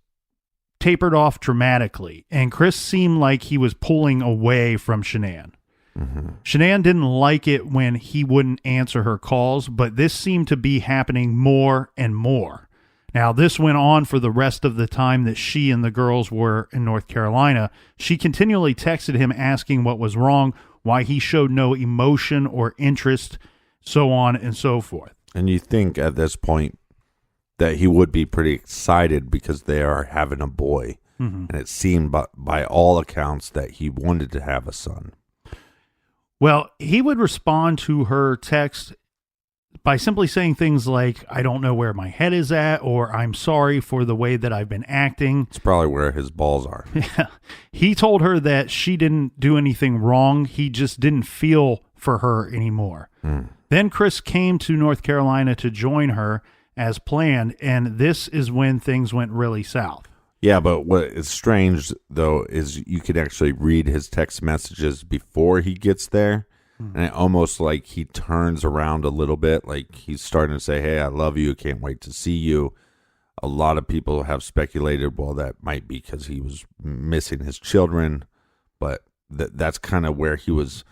tapered off dramatically, and Chris seemed like he was pulling away from Shanann. Shanann didn't like it when he wouldn't answer her calls, but this seemed to be happening more and more. Now, this went on for the rest of the time that she and the girls were in North Carolina. She continually texted him asking what was wrong, why he showed no emotion or interest, so on and so forth. And you think at this point that he would be pretty excited because they are having a boy. And it seemed by all accounts that he wanted to have a son. Well, he would respond to her text by simply saying things like, I don't know where my head is at, or I'm sorry for the way that I've been acting. It's probably where his balls are. Yeah. He told her that she didn't do anything wrong. He just didn't feel for her anymore. Then Chris came to North Carolina to join her as planned, and this is when things went really south. Yeah, but what is strange, though, is you could actually read his text messages before he gets there, and it almost like he turns around a little bit, like he's starting to say, hey, I love you, can't wait to see you. A lot of people have speculated, well, that might be because he was missing his children, but that's kind of where he was,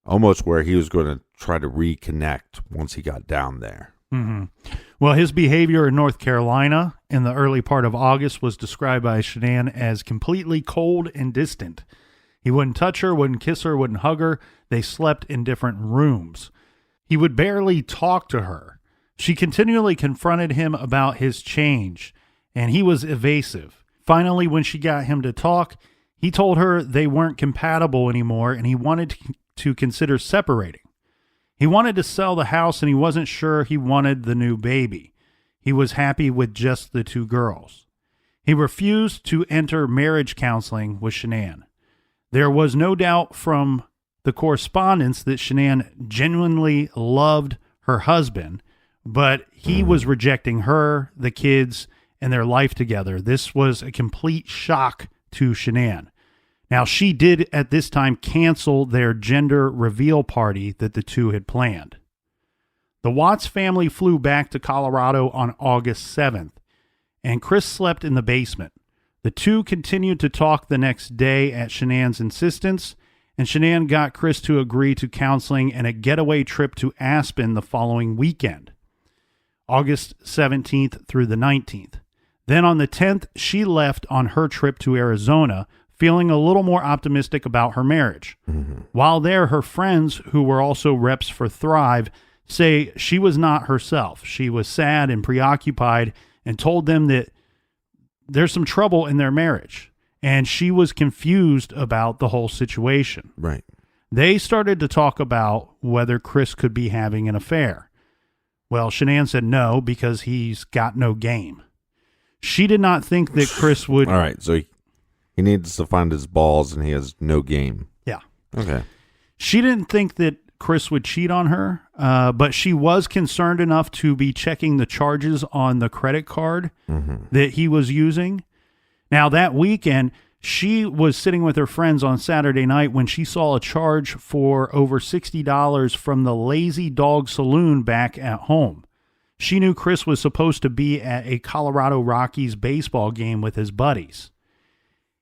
almost where he was going to try to reconnect once he got down there. Well, his behavior in North Carolina in the early part of August was described by Shanann as completely cold and distant. He wouldn't touch her, wouldn't kiss her, wouldn't hug her. They slept in different rooms. He would barely talk to her. She continually confronted him about his change, and he was evasive. Finally, when she got him to talk, he told her they weren't compatible anymore, and he wanted to consider separating. He wanted to sell the house, and he wasn't sure he wanted the new baby. He was happy with just the two girls. He refused to enter marriage counseling with Shanann. There was no doubt from the correspondence that Shanann genuinely loved her husband, but he was rejecting her, the kids, and their life together. This was a complete shock to Shanann. Now, she did at this time cancel their gender reveal party that the two had planned. The Watts family flew back to Colorado on August 7th, and Chris slept in the basement. The two continued to talk the next day at Shanann's insistence, and Shanann got Chris to agree to counseling and a getaway trip to Aspen the following weekend, August 17th through the 19th. Then on the 10th, she left on her trip to Arizona, feeling a little more optimistic about her marriage. While there, her friends, who were also reps for Thrive, say she was not herself. She was sad and preoccupied and told them that there's some trouble in their marriage. And she was confused about the whole situation. Right. They started to talk about whether Chris could be having an affair. Well, Shanann said no, because he's got no game. She did not think that Chris would... All right, so he needs to find his balls, and he has no game. Yeah. Okay. She didn't think that Chris would cheat on her, but she was concerned enough to be checking the charges on the credit card that he was using. Now, that weekend, she was sitting with her friends on Saturday night when she saw a charge for over $60 from the Lazy Dog Saloon back at home. She knew Chris was supposed to be at a Colorado Rockies baseball game with his buddies.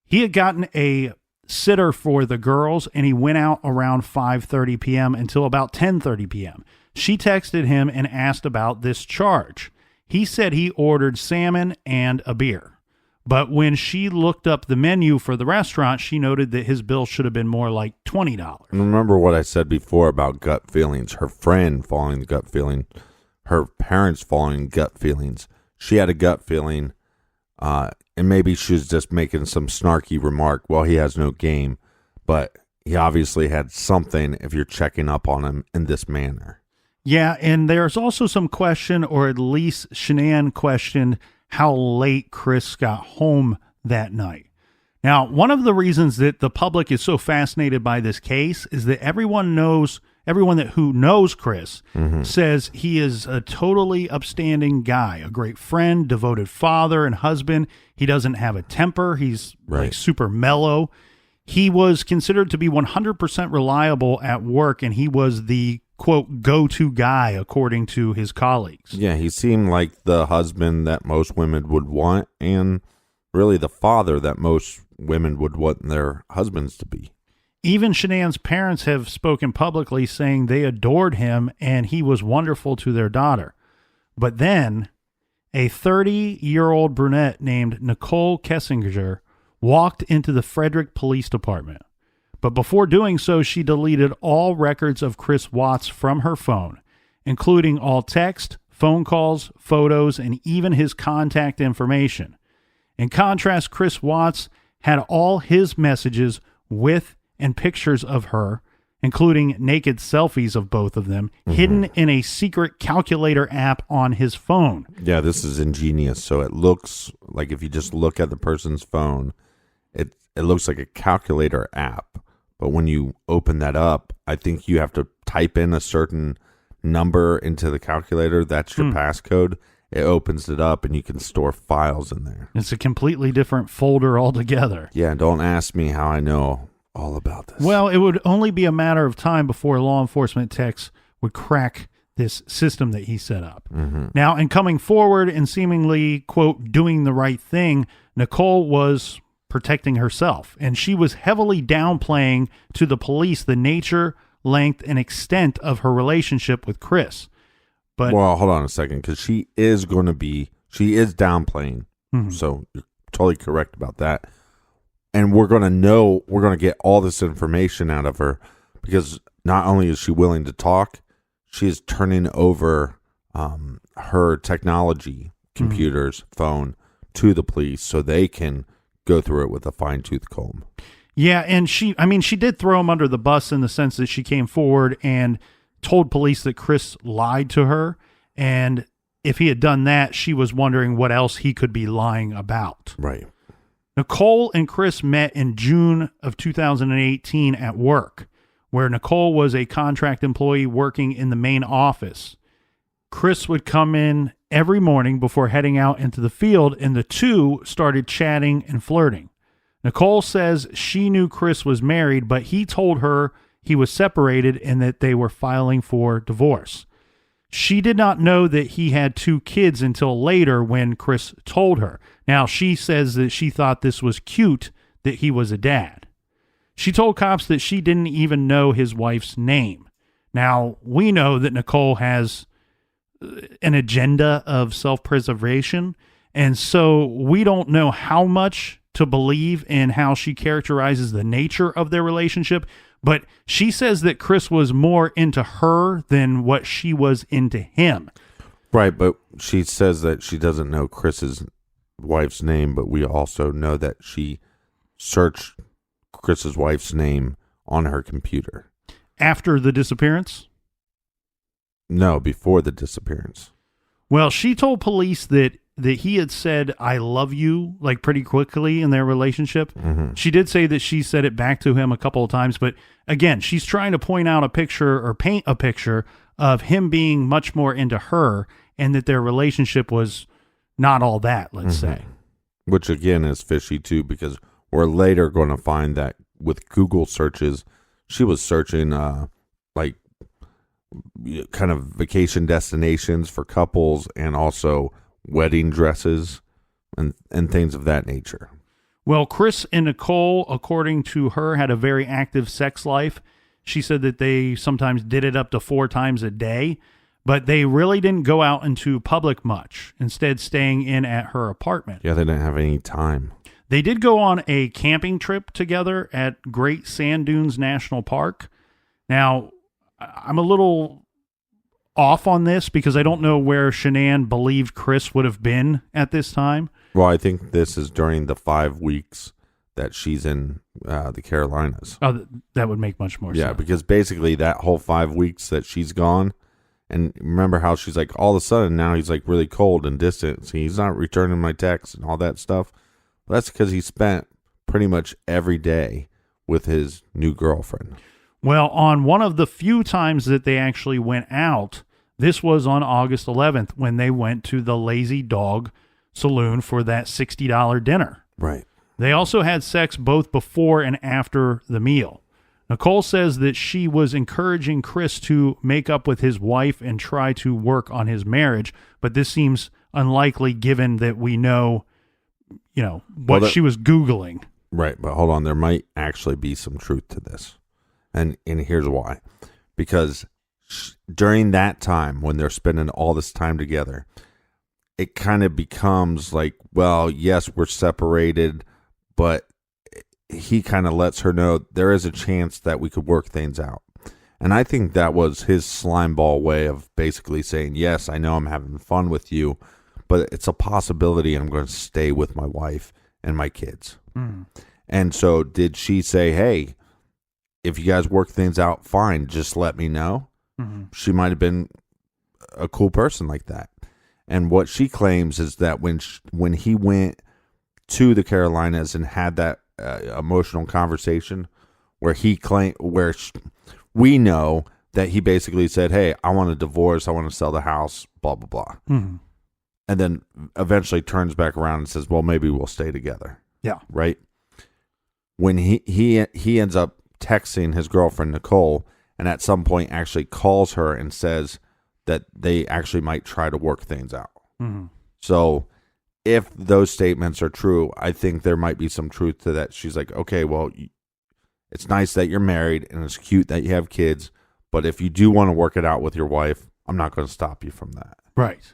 He had gotten a sitter for the girls, and he went out around 5:30 p.m. until about 10:30 p.m. She texted him and asked about this charge. He said he ordered salmon and a beer. But when she looked up the menu for the restaurant, she noted that his bill should have been more like $20. Remember what I said before about gut feelings. Her friend following the gut feeling, her parents following gut feelings. She had a gut feeling, and maybe she was just making some snarky remark, well, he has no game. But he obviously had something if you're checking up on him in this manner. Yeah, and there's also some question, or at least Shanann questioned, how late Chris got home that night. Now, one of the reasons that the public is so fascinated by this case is that everyone who knows Chris says he is a totally upstanding guy, a great friend, devoted father and husband. He doesn't have a temper. He's like super mellow. He was considered to be 100% reliable at work, and he was the quote, go-to guy, according to his colleagues. Yeah, he seemed like the husband that most women would want, and really the father that most women would want their husbands to be. Even Shanann's parents have spoken publicly saying they adored him and he was wonderful to their daughter. But then, a 30-year-old brunette named Nicole Kessinger walked into the Frederick Police Department. But before doing so, she deleted all records of Chris Watts from her phone, including all text, phone calls, photos, and even his contact information. In contrast, Chris Watts had all his messages with and pictures of her, including naked selfies of both of them, hidden in a secret calculator app on his phone. Yeah, this is ingenious. So it looks like if you just look at the person's phone, it looks like a calculator app. But when you open that up, I think you have to type in a certain number into the calculator. That's your passcode. It opens it up and you can store files in there. It's a completely different folder altogether. Yeah, don't ask me how I know all about this. Well, it would only be a matter of time before law enforcement techs would crack this system that he set up. Now, in coming forward and seemingly, quote, doing the right thing, Nicole was protecting herself, and she was heavily downplaying to the police the nature, length, and extent of her relationship with Chris. But well, hold on a second, because she is downplaying. So you're totally correct about that. And we're going to get all this information out of her, because not only is she willing to talk, she is turning over her technology, computers, phone, to the police so they can go through it with a fine-tooth comb. yeah, and she did throw him under the bus in the sense that she came forward and told police that Chris lied to her, and if he had done that, she was wondering what else he could be lying about. Right. Nicole and Chris met in June of 2018 at work, where Nicole was a contract employee working in the main office. Chris would come in every morning before heading out into the field, and the two started chatting and flirting. Nicole says she knew Chris was married, but he told her he was separated and that they were filing for divorce. She did not know that he had 2 kids until later when Chris told her. Now, she says that she thought this was cute that he was a dad. She told cops that she didn't even know his wife's name. Now, we know that Nicole has an agenda of self-preservation, and so we don't know how much to believe in how she characterizes the nature of their relationship, but she says that Chris was more into her than what she was into him. Right, but she says that she doesn't know Chris's wife's name, but we also know that she searched Chris's wife's name on her computer. After the disappearance? No, before the disappearance. Well, she told police that he had said, "I love you," like pretty quickly in their relationship. She did say that she said it back to him a couple of times, but again, she's trying to point out a picture or paint a picture of him being much more into her and that their relationship was not all that, let's say. Which again is fishy too, because we're later going to find that with Google searches, she was searching like kind of vacation destinations for couples and also wedding dresses and things of that nature. Well, Chris and Nicole, according to her, had a very active sex life. She said that they sometimes did it up to 4 times a day. but they really didn't go out into public much, instead staying in at her apartment. Yeah, they didn't have any time. They did go on a camping trip together at Great Sand Dunes National Park. Now, I'm a little off on this because I don't know where Shanann believed Chris would have been at this time. Well, I think this is during the 5 weeks that she's in the Carolinas. Oh, that would make much more sense. Yeah, because basically that whole 5 weeks that she's gone, and remember how she's like, all of a sudden now he's like really cold and distant. So he's not returning my texts and all that stuff. Well, that's because he spent pretty much every day with his new girlfriend. Well, on one of the few times that they actually went out, this was on August 11th when they went to the Lazy Dog Saloon for that $60 dinner. Right. They also had sex both before and after the meal. Nicole says that she was encouraging Chris to make up with his wife and try to work on his marriage, but this seems unlikely given that we know, what she was Googling. Right, but hold on, there might actually be some truth to this. And here's why. Because during that time when they're spending all this time together, it kind of becomes like, well, yes, we're separated, but he kind of lets her know there is a chance that we could work things out. And I think that was his slimeball way of basically saying, yes, I know I'm having fun with you, but it's a possibility I'm going to stay with my wife and my kids. Mm. And so did she say, hey, if you guys work things out, fine, just let me know? Mm-hmm. She might have been a cool person like that. And what she claims is that when he went to the Carolinas and had that emotional conversation where we know that he basically said, hey, I want a divorce, I want to sell the house, blah, blah, blah. Mm-hmm. And then eventually turns back around and says, well, maybe we'll stay together. Yeah. Right? When he ends up texting his girlfriend, Nicole, and at some point actually calls her and says that they actually might try to work things out. Mm-hmm. So if those statements are true, I think there might be some truth to that. She's like, okay, well, it's nice that you're married and it's cute that you have kids, but if you do want to work it out with your wife, I'm not going to stop you from that. Right.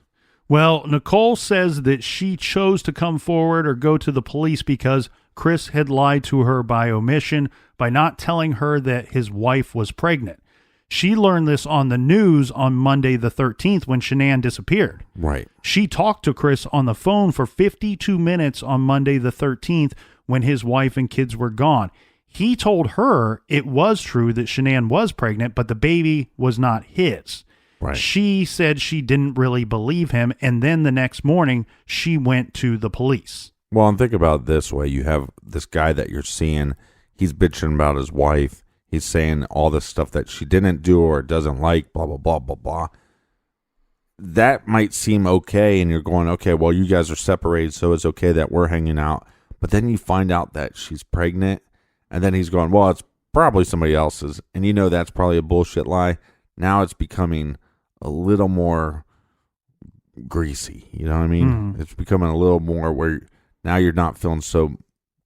Well, Nicole says that she chose to come forward or go to the police because Chris had lied to her by omission by not telling her that his wife was pregnant. She learned this on the news on Monday the 13th when Shanann disappeared. Right. She talked to Chris on the phone for 52 minutes on Monday the 13th when his wife and kids were gone. He told her it was true that Shanann was pregnant, but the baby was not his. Right. She said she didn't really believe him, and then the next morning, she went to the police. Well, and think about it this way. You have this guy that you're seeing, he's bitching about his wife. He's saying all this stuff that she didn't do or doesn't like, blah, blah, blah, blah, blah. That might seem okay, and you're going, okay, well, you guys are separated, so it's okay that we're hanging out. But then you find out that she's pregnant, and then he's going, well, it's probably somebody else's. And you know that's probably a bullshit lie. Now it's becoming a little more greasy. You know what I mean? It's becoming a little more where now you're not feeling so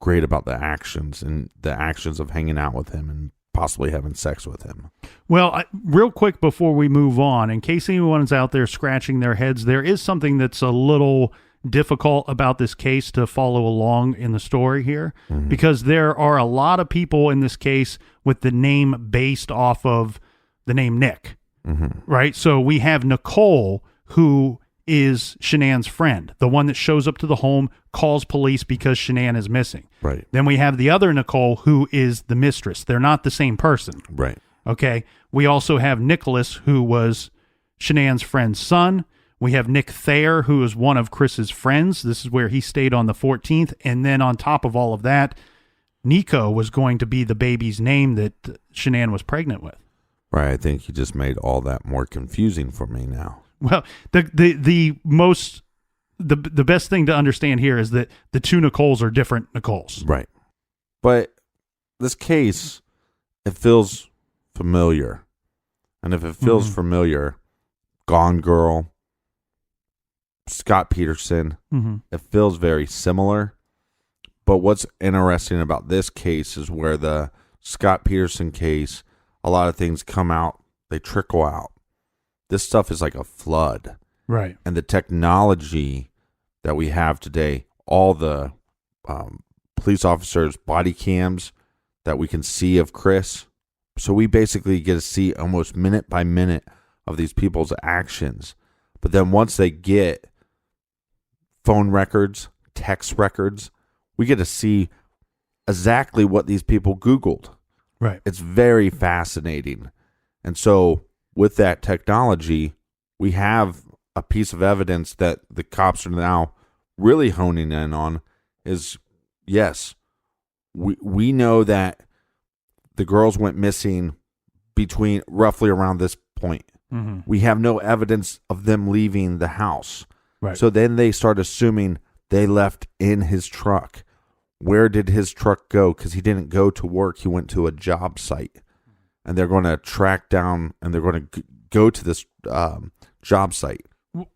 great about the actions and the actions of hanging out with him and possibly having sex with him. Well, real quick before we move on, in case anyone's out there scratching their heads, there is something that's a little difficult about this case to follow along in the story here, because there are a lot of people in this case with the name based off of the name Nick, right? So we have Nicole, who is Shanann's friend, the one that shows up to the home, calls police because Shanann is missing. Right. Then we have the other Nicole, who is the mistress. They're not the same person. Right. Okay. We also have Nicholas, who was Shanann's friend's son. We have Nick Thayer, who is one of Chris's friends. This is where he stayed on the 14th. And then on top of all of that, Nico was going to be the baby's name that Shanann was pregnant with. Right. I think you just made all that more confusing for me now. Well, the best thing to understand here is that the two Nicoles are different Nicoles. Right. But this case, it feels familiar. And if it feels familiar, Gone Girl, Scott Peterson, it feels very similar. But what's interesting about this case is where the Scott Peterson case, a lot of things come out, they trickle out. this stuff is like a flood. Right. And the technology that we have today, all the police officers' body cams that we can see of Chris. So we basically get to see almost minute by minute of these people's actions. But then once they get phone records, text records, we get to see exactly what these people Googled. Right. It's very fascinating. And so with that technology, we have a piece of evidence that the cops are now really honing in on is, yes, we know that the girls went missing between roughly around this point. Mm-hmm. We have no evidence of them leaving the house. Right. So then they start assuming they left in his truck. Where did his truck go? Because he didn't go to work. He went to a job site. And they're going to track down and they're going to go to this job site.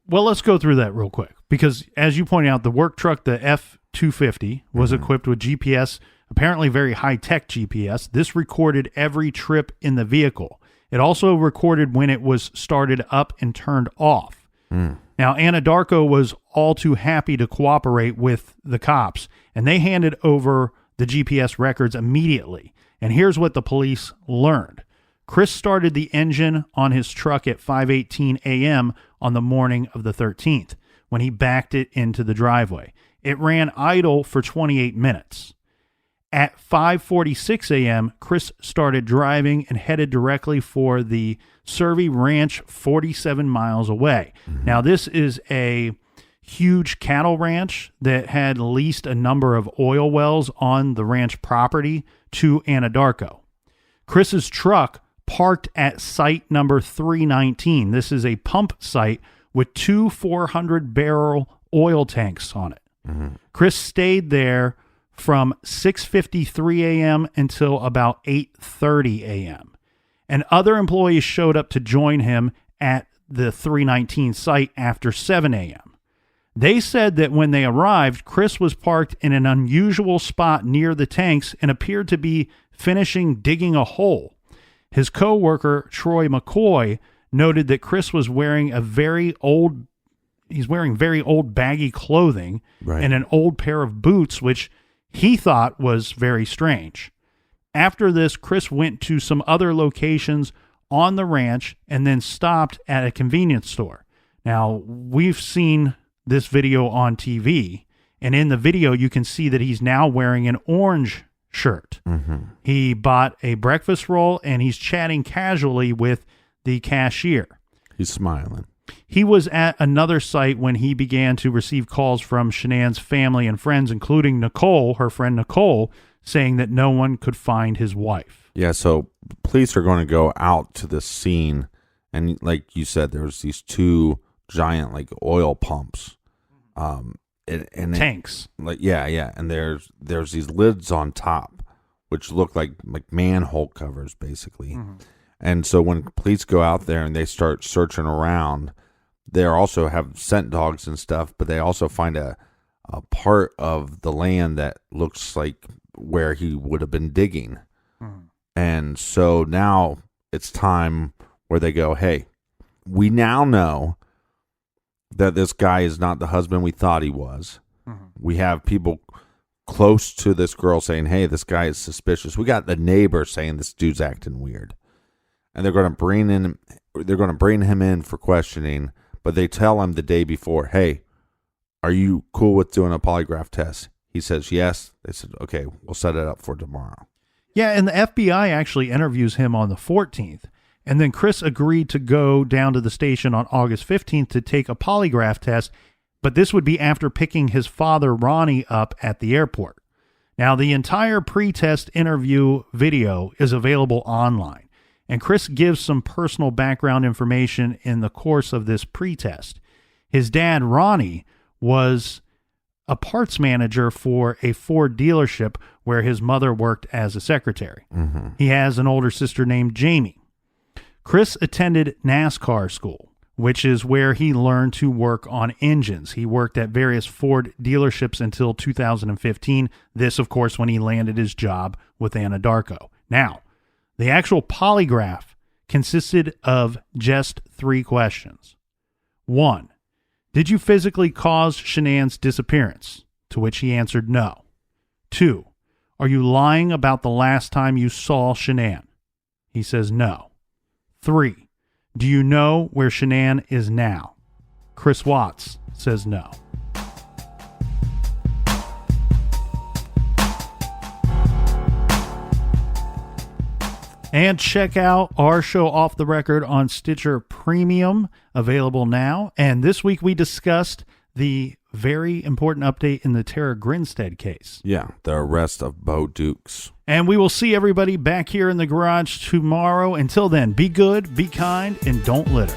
Well, let's go through that real quick. Because as you pointed out, the work truck, the F-250, was equipped with GPS, apparently very high-tech GPS. This recorded every trip in the vehicle. It also recorded when it was started up and turned off. Now, Anadarko was all too happy to cooperate with the cops, and they handed over the GPS records immediately. And here's what the police learned. Chris started the engine on his truck at 5:18 a.m. on the morning of the 13th when he backed it into the driveway. It ran idle for 28 minutes. At 5:46 a.m., Chris started driving and headed directly for the Survey Ranch 47 miles away. Now, this is a huge cattle ranch that had leased a number of oil wells on the ranch property to Anadarko. Chris's truck parked at site number 319. This is a pump site with two 400-barrel oil tanks on it. Chris stayed there from 6:53 a.m. until about 8:30 a.m. And other employees showed up to join him at the 319 site after 7 a.m. They said that when they arrived, Chris was parked in an unusual spot near the tanks and appeared to be finishing digging a hole. His co-worker, Troy McCoy, noted that Chris was wearing very old baggy clothing and an old pair of boots, which he thought was very strange. After this, Chris went to some other locations on the ranch and then stopped at a convenience store. Now, we've seen this video on TV, and in the video, you can see that he's now wearing an orange shirt. He bought a breakfast roll, and he's chatting casually with the cashier. He's smiling. He was at another site when he began to receive calls from Shanann's family and friends, including Nicole, her friend Nicole, saying that no one could find his wife. Yeah, so police are going to go out to this scene, and like you said, there's these two giant like oil pumps, and Tanks. And there's these lids on top, which look like manhole covers basically. And so when police go out there and they start searching around, they also have scent dogs and stuff, but they also find a part of the land that looks like where he would have been digging. And so now it's time where they go, hey, we now know that this guy is not the husband we thought he was. We have people close to this girl saying, hey, this guy is suspicious. We got the neighbor saying this dude's acting weird. And they're going to bring him in for questioning, but they tell him the day before, hey, are you cool with doing a polygraph test? He says yes. They said, okay, we'll set it up for tomorrow. Yeah, and the FBI actually interviews him on the 14th. And then Chris agreed to go down to the station on August 15th to take a polygraph test, but this would be after picking his father, Ronnie, up at the airport. Now, the entire pre-test interview video is available online, and Chris gives some personal background information in the course of this pre-test. His dad, Ronnie, was a parts manager for a Ford dealership where his mother worked as a secretary. He has an older sister named Jamie. Chris attended NASCAR school, which is where he learned to work on engines. He worked at various Ford dealerships until 2015. This, of course, when he landed his job with Anadarko. Now, the actual polygraph consisted of just 3 questions. 1. Did you physically cause Shanann's disappearance? To which he answered no. 2. Are you lying about the last time you saw Shanann? He says no. 3. Do you know where Shanann is now? Chris Watts says no. And check out our show Off the Record on Stitcher Premium, available now. And this week we discussed the very important update in the Tara Grinstead case. Yeah, the arrest of Bo Dukes. And we will see everybody back here in the garage tomorrow. Until then, be good, be kind, and don't litter.